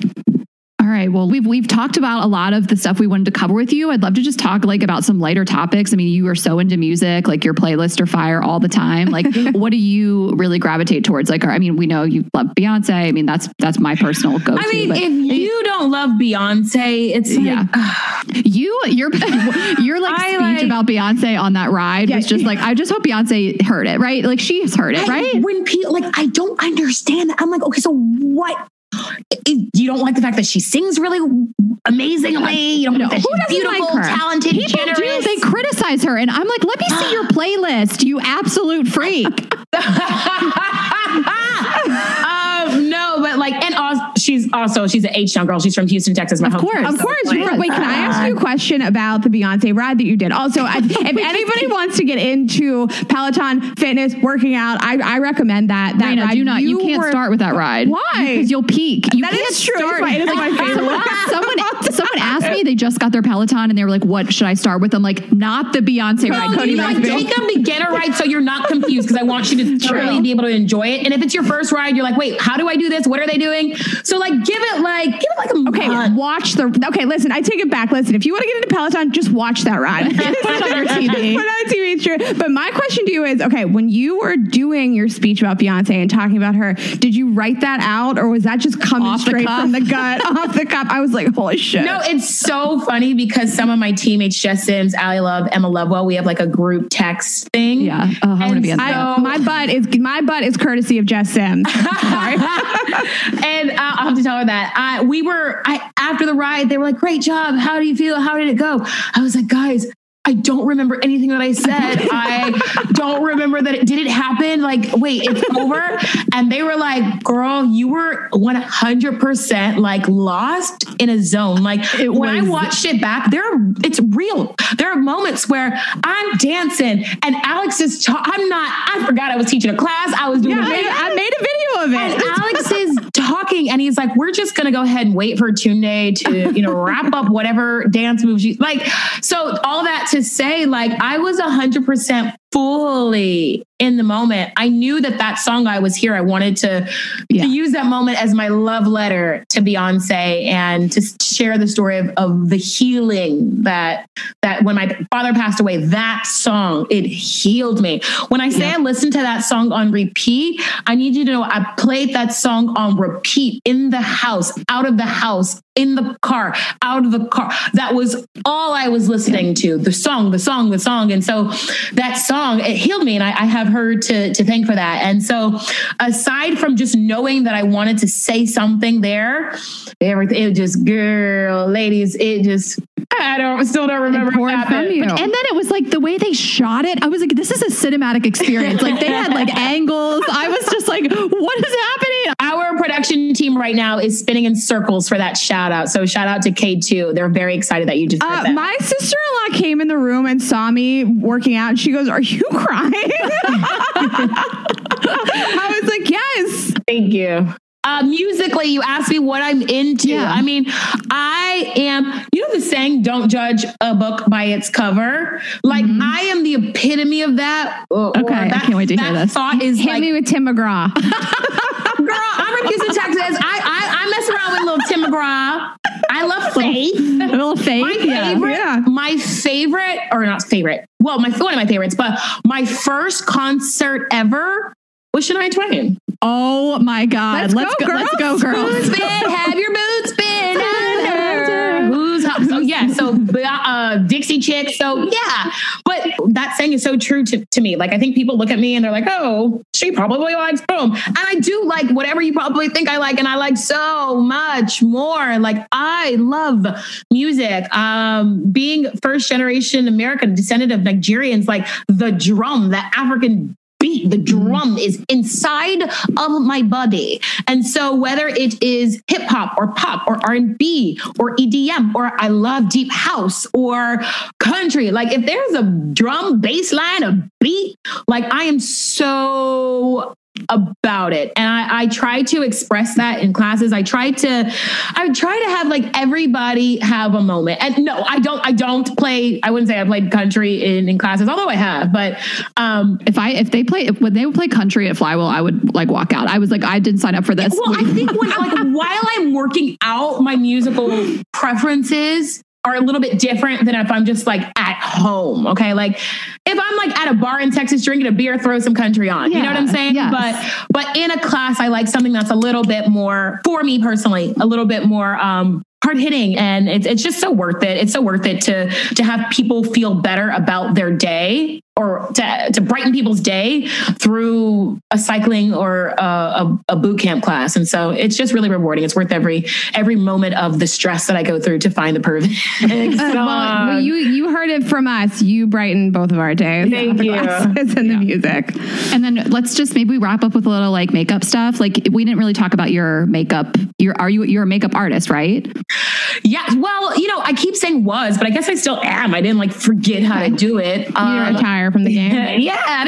All right. Well, we've talked about a lot of the stuff we wanted to cover with you. I'd love to just talk about some lighter topics. I mean, you are so into music, like your playlists are fire all the time. Like, what do you really gravitate towards? Like, we know you love Beyonce. I mean, that's my personal go-to. I mean, if you don't love Beyonce, it's like, your speech about Beyonce on that ride was just like, I just hope Beyonce heard it, right? Like she's heard it, right? When people I don't understand that. I'm like, okay, so what? You don't like the fact that she sings really amazingly. You don't like that she's beautiful, like talented, generous. They criticize her, and I'm like, let me see your playlist, you absolute freak. No, but she's an H-Town girl. She's from Houston, Texas. Of course. Wait, can I ask you a question about the Beyonce ride that you did? Also, if anybody wants to get into Peloton fitness, working out, I recommend that. Raina, ride. Do not. You can't start with that ride. Why? Because you'll peak. That is true. It is my favorite. Someone asked me, they just got their Peloton and they were like, what should I start with? I'm like, not the Beyonce ride. You like take a beginner ride so you're not confused, because I want you to truly be able to enjoy it. And if it's your first ride, you're like, wait, how do I do this? What are they doing? So like, give it like a month. Okay, listen, I take it back. Listen, if you want to get into Peloton, just watch that ride. Put it on your TV. Put it on TV, it's true. But my question to you is, okay, when you were doing your speech about Beyonce and talking about her, did you write that out, or was that just coming straight from the gut, off the cuff? I was like, holy shit. No, it's so funny because some of my teammates, Jess Sims, Allie Love, Emma Lovewell, we have like a group text thing. Yeah. Oh, I want to be on that. My butt is courtesy of Jess Sims. Sorry. And I'll have to tell her that. After the ride, they were like, great job. How do you feel? How did it go? I was like, guys, I don't remember anything that I said. I don't remember that. Did it happen? Like, wait, it's over. And they were like, girl, you were 100% like lost in a zone. Like when I watched it back, it's real. There are moments where I'm dancing and Alex is, I forgot I was teaching a class. I was doing I made a video of it. And Alex is talking and he's like, we're just going to go ahead and wait for Tunde to, wrap up whatever dance moves you like. So all that to say, like, I was 100% fully in the moment. I knew that song I was here. I wanted to use that moment as my love letter to Beyonce and to share the story of the healing that when my father passed away, that song, it healed me. When I say I listened to that song on repeat, I need you to know I played that song on repeat in the house, out of the house, in the car, out of the car. That was all I was listening to, the song. And so that song, it healed me, and I have her to thank for that. And so aside from just knowing that I wanted to say something there, it just, ladies, I still don't remember what happened. And then it was like the way they shot it. I was like, this is a cinematic experience. Like they had like angles. I was just like, what is happening? Our production team right now is spinning in circles for that shout out. So shout out to K2. They're very excited that you just did that. My sister-in-law came in the room and saw me working out and she goes, are you crying? I was like, yes. Thank you. Musically, you asked me what I'm into. Yeah. I mean, I am, the saying, don't judge a book by its cover. Like, I am the epitome of that. Okay, I can't wait to hear this. Thought is Hit me with Tim McGraw. Girl, I'm from Houston, Texas. I mess around with little Tim McGraw. I love Faith. A little Faith. My favorite, or not favorite. Well, one of my favorites, but my first concert ever was Shania Twain. Oh my God. Let's go, girls. Boots spin, have your boots spin on her. Who's hot? So Dixie Chick. So yeah, but that saying is so true to me. Like, I think people look at me and they're like, oh, she probably likes boom. And I do like whatever you probably think I like. And I like so much more. Like, I love music. Being first generation American, descendant of Nigerians, like the drum, the African beat, the drum is inside of my body. And so whether it is hip hop or pop or R&B or EDM, or I love deep house or country, like if there's a drum bass line, a beat, like I am so about it. And I try to express that in classes. I try to have like everybody have a moment. And no, I don't play, I wouldn't say I played country in classes, although I have, but when they would play country at Flywheel, I would like walk out. I was like, I didn't sign up for this. Well, I think while I'm working out, my musical preferences are a little bit different than if I'm just like at home. Okay. Like if I'm like at a bar in Texas drinking a beer, throw some country on, you know what I'm saying? Yes. But in a class, I like something that's a little bit more, for me personally, a little bit more, hard hitting. And it's just so worth it. It's so worth it to have people feel better about their day, or to brighten people's day through a cycling or a boot camp class. And so it's just really rewarding. It's worth every moment of the stress that I go through to find the perfect song. Well, you heard it from us. You brighten both of our days. Thank you. And the music. And then let's just maybe wrap up with a little like makeup stuff. Like we didn't really talk about your makeup. You're a makeup artist, right? Yeah. Well, I keep saying was, but I guess I still am. I didn't like forget how to do it. You retire from the game. Yeah. I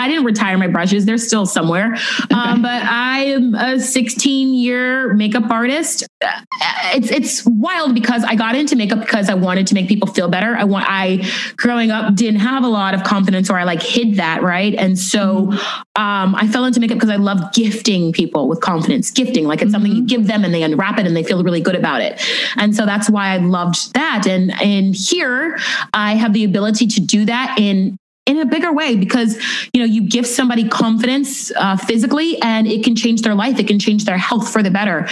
didn't retire my brushes. They're still somewhere. Okay. But I am a 16-year makeup artist. it's wild because I got into makeup because I wanted to make people feel better. I growing up didn't have a lot of confidence, or I like hid that. Right. And so, I fell into makeup because I love gifting people with confidence. Gifting, like it's something you give them and they unwrap it and they feel really good about it. And so that's why I loved that. And here I have the ability to do that in a bigger way, because, you gift somebody confidence physically, and it can change their life. It can change their health for the better.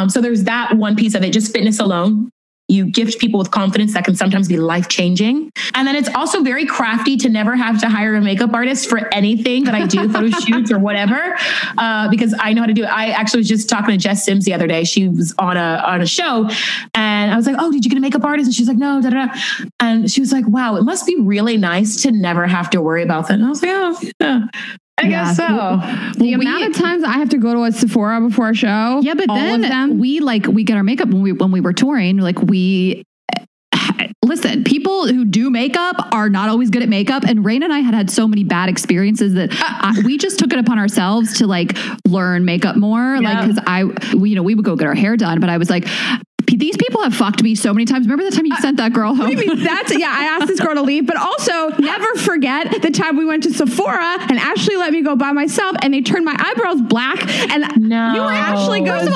So there's that one piece of it, just fitness alone. You gift people with confidence that can sometimes be life-changing. And then it's also very crafty to never have to hire a makeup artist for anything that I do, photo shoots or whatever, because I know how to do it. I actually was just talking to Jess Sims the other day. She was on a show, and I was like, oh, did you get a makeup artist? And she's like, no, da, da, da. And she was like, wow, it must be really nice to never have to worry about that. And I was like, oh, yeah. I guess so. The amount of times I have to go to a Sephora before a show. Yeah, but then we get our makeup when we were touring. Like listen, people who do makeup are not always good at makeup. And Rain and I had so many bad experiences that we just took it upon ourselves to like learn makeup more. Yeah. Like, cause we would go get our hair done, but I was like, these people have fucked me so many times. Remember the time you sent that girl home? What do you mean? I asked this girl to leave, but also never forget the time we went to Sephora and Ashley let me go by myself and they turned my eyebrows black. And Ashley goes,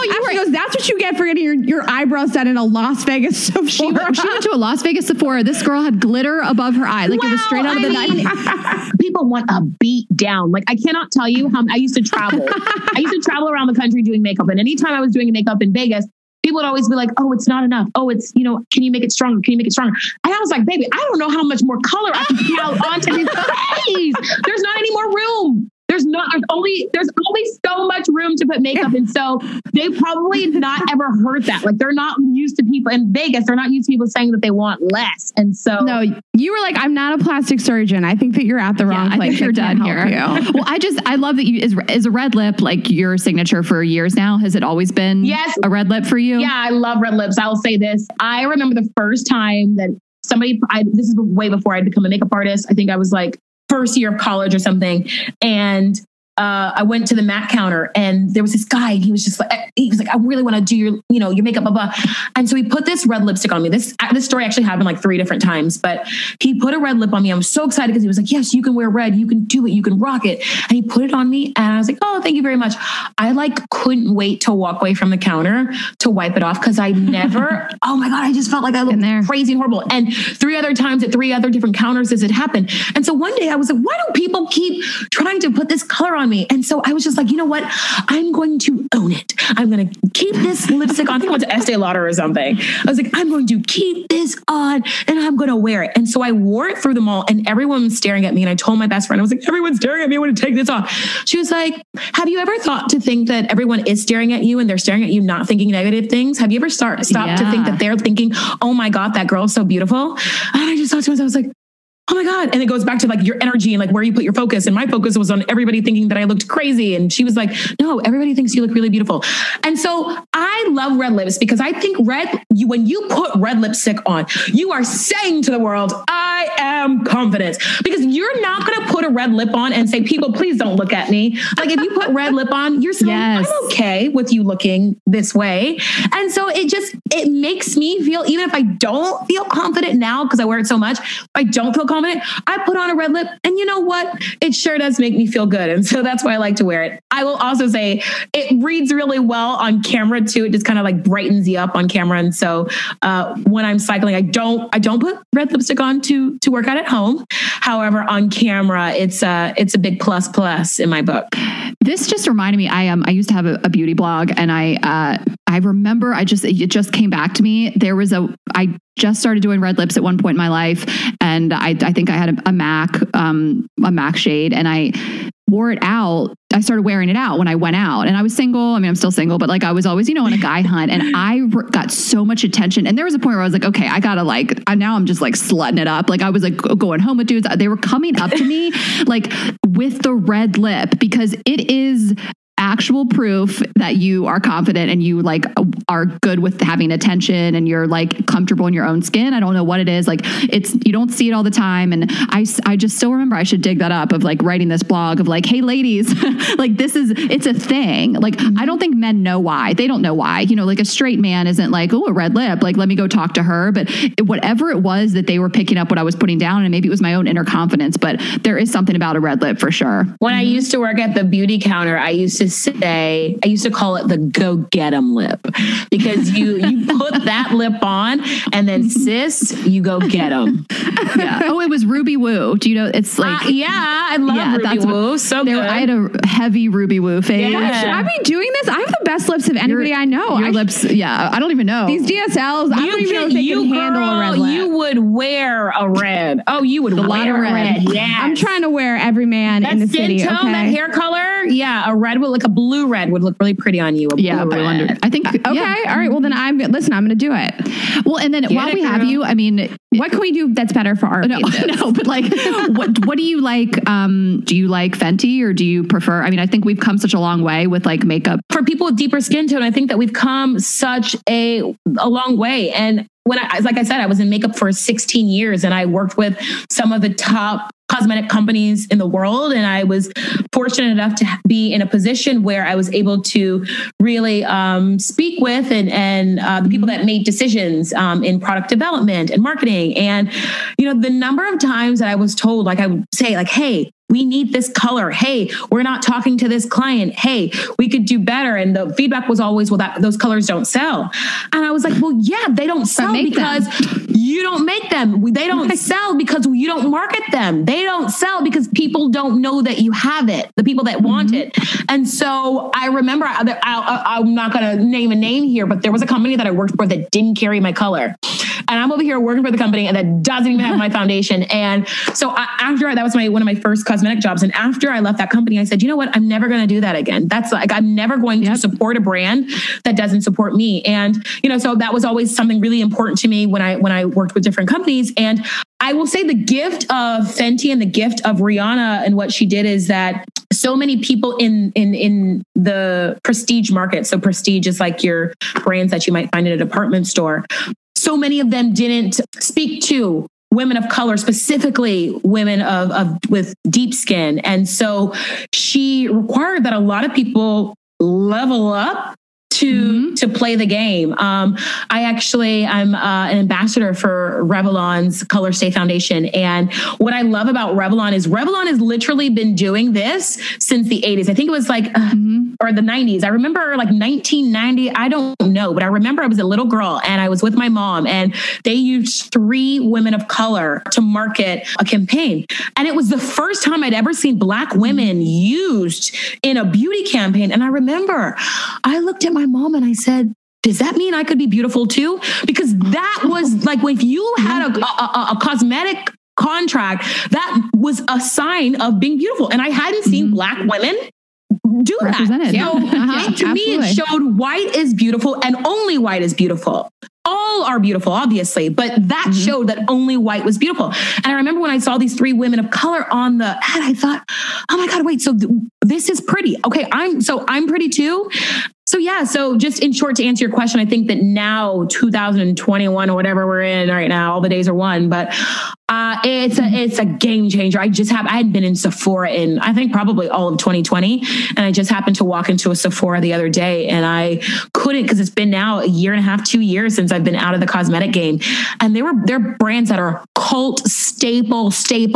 that's what you get for getting your eyebrows done in a Las Vegas Sephora. She went to a Las Vegas Sephora. This girl had glitter above her eye. Like it was straight out of the night. People want a beat down. Like I cannot tell you how I used to travel. I used to travel around the country doing makeup. And anytime I was doing makeup in Vegas, people would always be like, oh, it's not enough. Oh, it's, can you make it stronger? Can you make it stronger? And I was like, baby, I don't know how much more color I can put out onto this face. There's not any more room. There's only so much room to put makeup. And so they probably not ever heard that. Like they're not used to people in Vegas. They're not used to people saying that they want less. And so no, you were like, I'm not a plastic surgeon. I think that you're at the wrong place. I think you're done here. Well, I love that is a red lip like your signature for years now. Has it always been a red lip for you? Yeah, I love red lips. I'll say this. I remember the first time that this is way before I'd become a makeup artist. I think I was like first year of college or something. And I went to the MAC counter and there was this guy and he was like, I really want to do your makeup, blah, blah. And so he put this red lipstick on me. This story actually happened like 3 different times, but he put a red lip on me. I was so excited because he was like, yes, you can wear red. You can do it. You can rock it. And he put it on me and I was like, oh, thank you very much. I couldn't wait to walk away from the counter to wipe it off. Cause I never, oh my God, I just felt like I looked crazy and horrible. And 3 other times at 3 other different counters as it happened. And so one day I was like, why do people keep trying to put this color on me? And so I was just like, you know what? I'm going to own it. I'm going to keep this lipstick on. I think I went to Estee Lauder or something. I was like, I'm going to keep this on and I'm going to wear it. And so I wore it through the mall and everyone was staring at me. And I told my best friend, I was like, everyone's staring at me. I want to take this off. She was like, have you ever thought to think that everyone is staring at you and they're staring at you, not thinking negative things? Have you ever stopped to think that they're thinking, oh my God, that girl's so beautiful? And I just thought to myself, I was like, oh my God. And it goes back to like your energy and like where you put your focus. And my focus was on everybody thinking that I looked crazy. And she was like, no, everybody thinks you look really beautiful. And so I love red lips because I think when you put red lipstick on, you are saying to the world, I am confident, because you're not going to put a red lip on and say, people, please don't look at me. Like if you put red lip on, you're saying, I'm okay with you looking this way. And so it makes me feel, even if I don't feel confident now, because I wear it so much, I don't feel confident. I put on a red lip and you know what? It sure does make me feel good. And so that's why I like to wear it. I will also say it reads really well on camera too. It just kind of like brightens you up on camera. And so when I'm cycling, I don't put red lipstick on to work out at home. However, on camera, it's a big plus in my book. This just reminded me, I used to have a beauty blog and I remember it just came back to me. I just started doing red lips at one point in my life. And I think I had a MAC shade and I wore it out. I started wearing it out when I went out and I was single. I mean, I'm still single, but like I was always, on a guy hunt and I got so much attention. And there was a point where I was like, okay, I gotta now I'm just like slutting it up. Like I was like going home with dudes. They were coming up to me like with the red lip because it is actual proof that you are confident and you like are good with having attention and you're like comfortable in your own skin. I don't know what it is. Like you don't see it all the time. And I just still remember I should dig that up of like writing this blog of like, hey ladies, like it's a thing. Like, I don't think men know why. They don't know why, like a straight man isn't like, oh, a red lip, like, let me go talk to her. But whatever it was that they were picking up what I was putting down, and maybe it was my own inner confidence, but there is something about a red lip for sure. When I used to work at the beauty counter, I used to call it the go get 'em lip, because you put that lip on and then sis, you go get 'em. Yeah. Oh, it was Ruby Woo. Do you know? It's like, I love Ruby Woo. So good. I had a heavy Ruby Woo phase. Yeah. Should I be doing this? I have the best lips of anybody I know. Your lips, I don't even know. These DSLs, I don't even know if they can handle a red lip. You would wear a red. Oh, you would wear a red. Yeah. I'm trying to wear every man in the city. That hair color. Yeah. A red would, like a blue red would look really pretty on you. I think. Okay. Yeah. All right. Well, then I'm going to do it. Well, and then while we have you, I mean, what can we do that's better for our faces? No, but like, what do you like? Do you like Fenty or do you prefer? I mean, I think we've come such a long way with like makeup. For people with deeper skin tone, I think that we've come such a long way. And like I said, I was in makeup for 16 years and I worked with some of the top cosmetic companies in the world. And I was fortunate enough to be in a position where I was able to really speak with and the people that made decisions in product development and marketing. And, the number of times that I was told, like I would say like, hey, we need this color. Hey, we're not talking to this client. Hey, we could do better. And the feedback was always, well, those colors don't sell. And I was like, well, yeah, they don't sell because you don't make them. They don't sell because you don't market them. They don't sell because people don't know that you have it, the people that want it. And so I remember, I'm not going to name a name here, but there was a company that I worked for that didn't carry my color. And I'm over here working for the company and that doesn't even have my foundation. And so that was one of my first cosmetic jobs. And after I left that company, I said, you know what? I'm never going to do that again. That's like, I'm never going to support a brand that doesn't support me. And, so that was always something really important to me when I worked with different companies. And I will say the gift of Fenty and the gift of Rihanna and what she did is that so many people in the prestige market. So prestige is like your brands that you might find in a department store. So many of them didn't speak to women of color, specifically women with deep skin. And so she required that a lot of people level up to play the game. I'm an ambassador for Revlon's Color Stay Foundation. And what I love about Revlon has literally been doing this since the 80s. I think it was like, or the 90s. I remember like 1990. I don't know, but I remember I was a little girl and I was with my mom and they used 3 women of color to market a campaign. And it was the first time I'd ever seen Black women used in a beauty campaign. And I remember I looked at my mom and I said, does that mean I could be beautiful too? Because that was like, if you had a cosmetic contract, that was a sign of being beautiful. And I hadn't seen Black women do represented. That. So to me, it showed white is beautiful and only white is beautiful. All are beautiful, obviously, but that showed that only white was beautiful. And I remember when I saw these 3 women of color on the ad, I thought, oh my God, wait, so this is pretty. Okay, I'm pretty too. So just in short, to answer your question, I think that now 2021 or whatever we're in right now, all the days are one, but it's a game changer. I hadn't been in Sephora in, I think probably all of 2020. And I just happened to walk into a Sephora the other day and I couldn't, because it's been now 1.5 years, 2 years since I've been out of the cosmetic game. And they're brands that are cult staple.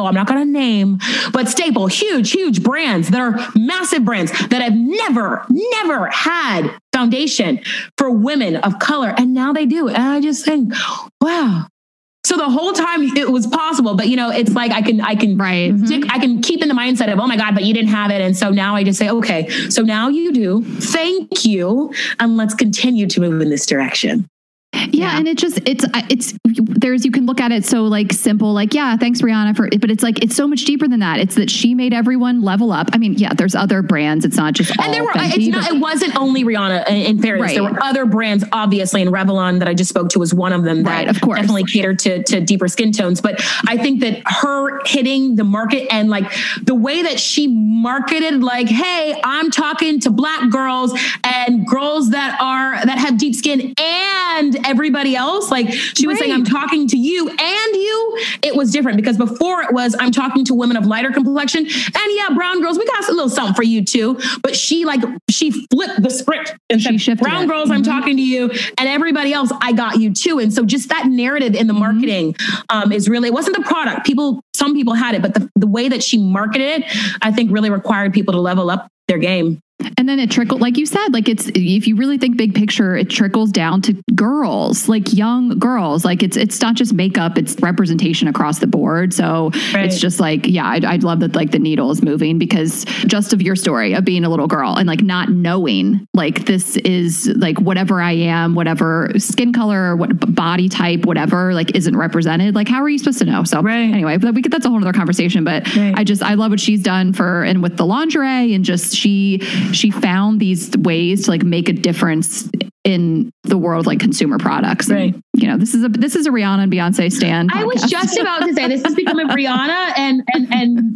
I'm not going to name, but staple, huge brands that are massive brands that have never had foundation for women of color. And now they do. And I just think, wow. So the whole time it was possible, but it's like I can keep in the mindset of, oh my God, but you didn't have it. And so now I just say, okay, so now you do, thank you. And let's continue to move in this direction. Yeah. And it's you can look at it so like simple, like, yeah, thanks Rihanna but it's like, it's so much deeper than that. It's that she made everyone level up. I mean, yeah, there's other brands. It's not just all and Fenty, it wasn't only Rihanna in fairness. Right. There were other brands, obviously, and Revlon that I just spoke to was one of them that right, of course. Definitely catered to deeper skin tones. But I think that her hitting the market and like the way that she marketed, like, hey, I'm talking to Black girls and girls that have deep skin and everybody else. Like she was saying, I'm talking to you and you. It was different because before it was, I'm talking to women of lighter complexion and yeah, brown girls, we got a little something for you too. But she flipped the script and said, brown girls, I'm talking to you, and everybody else, I got you too. And so just that narrative in the marketing is really, it wasn't the product. Some people had it, but the way that she marketed it, I think really required people to level up their game. And then it trickled, like you said, like if you really think big picture, it trickles down to girls, like young girls. Like it's not just makeup, it's representation across the board. So it's just like, yeah, I'd love that like the needle is moving because just of your story of being a little girl and like not knowing like this is like whatever I am, whatever skin color, what body type, whatever, like isn't represented. Like, how are you supposed to know? So anyway, but that's a whole other conversation, but I love what she's done and with the lingerie and just she found these ways to like make a difference in the world, like consumer products. And, you know, this is a Rihanna and Beyonce stan podcast. I was just about to say, this has become a Rihanna and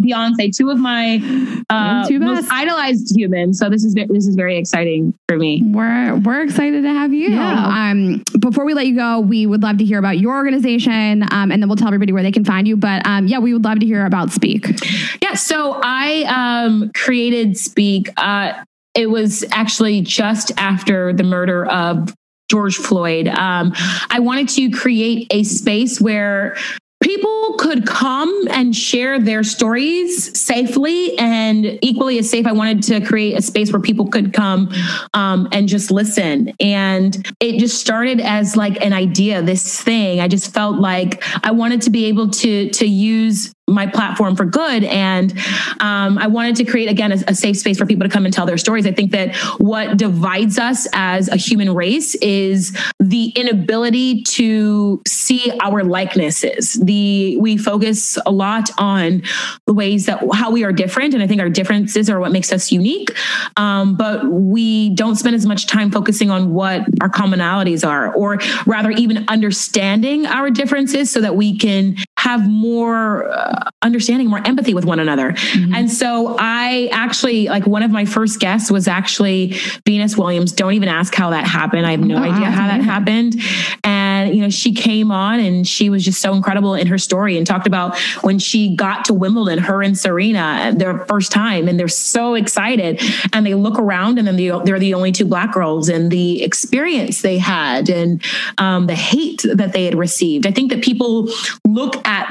Beyonce, two of my most idolized humans. So this is very exciting for me. We're excited to have you. Yeah. Before we let you go, we would love to hear about your organization, and then we'll tell everybody where they can find you. But yeah, we would love to hear about S.P.E.A.K. Yeah. So I created S.P.E.A.K. It was actually just after the murder of George Floyd. I wanted to create a space where people could come and share their stories safely, and equally as safe, I wanted to create a space where people could come and just listen. And it just started as like an idea, this thing. I just felt like I wanted to be able to use my platform for good. And I wanted to create, again, a safe space for people to come and tell their stories. I think that what divides us as a human race is the inability to see our likenesses. We focus a lot on the ways that how we are different. And I think our differences are what makes us unique. But we don't spend as much time focusing on what our commonalities are, or rather even understanding our differences so that we can have more understanding, more empathy with one another. Mm-hmm. And so I actually, like, one of my first guests was actually Venus Williams. Don't even ask how that happened. I have no idea how that happened. And, you know, she came on and she was just so incredible in her story and talked about when she got to Wimbledon, her and Serena, their first time, and they're so excited and they look around and then they're the only two Black girls, and the experience they had and the hate that they had received. I think that people look at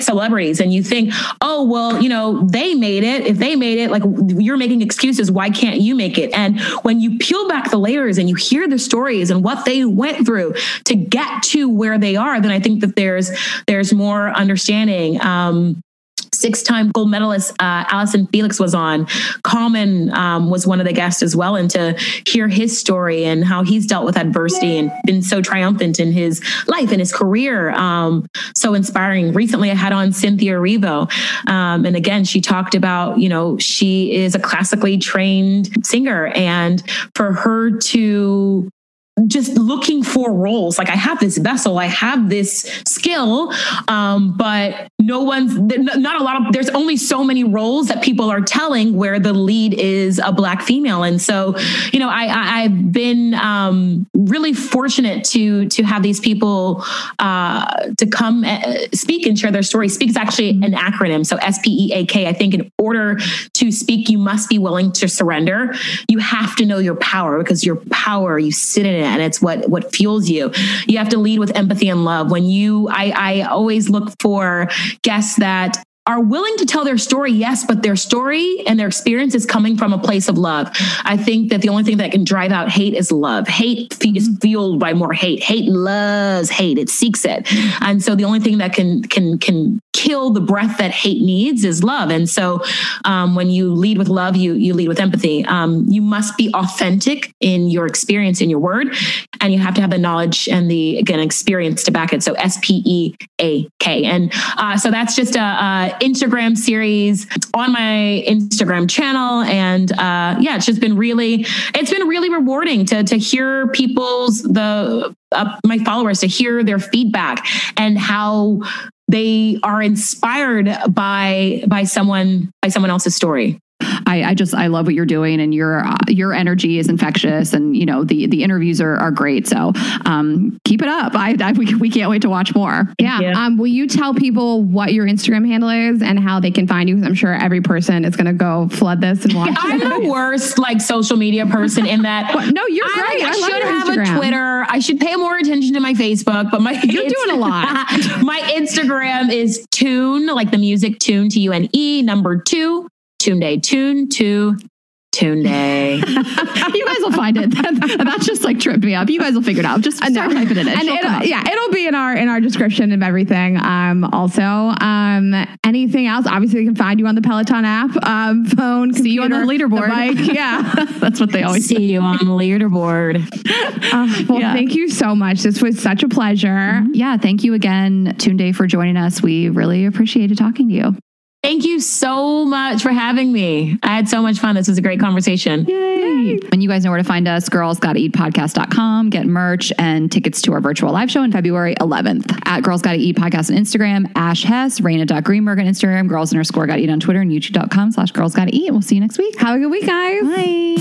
celebrities and you think, oh, well, you know, they made it. If they made it, like, you're making excuses. Why can't you make it? And when you peel back the layers and you hear the stories and what they went through to get to where they are, then I think that there's more understanding. 6-time gold medalist Allyson Felix was on. Common was one of the guests as well, and to hear his story and how he's dealt with adversity and been so triumphant in his life and his career, so inspiring. Recently, I had on Cynthia Erivo, and again, she talked about, you know, she is a classically trained singer, and for her to just looking for roles, like, I have this vessel, I have this skill, but there's only so many roles that people are telling where the lead is a Black female. And so, you know, I've been really fortunate to have these people to come speak and share their story. S.P.E.A.K is actually an acronym. So S.P.E.A.K. I think in order to speak, you must be willing to surrender. You have to know your power, because your power, you sit in it and it's what fuels you. You have to lead with empathy and love. I always look for guests that are willing to tell their story, yes, but their story and their experience is coming from a place of love. I think that the only thing that can drive out hate is love. Hate is fueled by more hate. Hate loves hate. It seeks it. And so the only thing that can kill the breath that hate needs is love. And so when you lead with love, you lead with empathy. You must be authentic in your experience, in your word, and you have to have the knowledge and the, again, experience to back it. So S.P.E.A.K. And so that's just a Instagram series on my Instagram channel. And it's just been really rewarding to hear my followers, to hear their feedback and how they are inspired by someone else's story. I love what you're doing, and your energy is infectious, and the interviews are great. So keep it up. We can't wait to watch more. Yeah. Will you tell people what your Instagram handle is and how they can find you? Because I'm sure every person is going to go flood this and watch. I'm the worst social media person in that. No, you're great. I should have a Twitter. I should pay more attention to my Facebook, but you're doing a lot. My Instagram is Tune, like the music Tune, TUNE, number 2. Tunde, Tune to Tunde. You guys will find it. That just tripped me up. You guys will figure it out. Just start typing it in. And it'll be in our description of everything. Also, anything else? Obviously, they can find you on the Peloton app, phone, computer, see you on the leaderboard. The bike. Yeah, that's what they always see you on the leaderboard. Thank you so much. This was such a pleasure. Mm-hmm. Yeah, thank you again, Tunde, for joining us. We really appreciated talking to you. Thank you so much for having me. I had so much fun. This was a great conversation. Yay. And you guys know where to find us, girlsgottaeatpodcast.com. Get merch and tickets to our virtual live show on February 11th. At Girls Gotta Eat Podcast on Instagram, Ash Hess, Raina.Greenberg on Instagram, girls_gotta eat on Twitter, and youtube.com/girlsgottaeat. We'll see you next week. Have a good week, guys. Bye.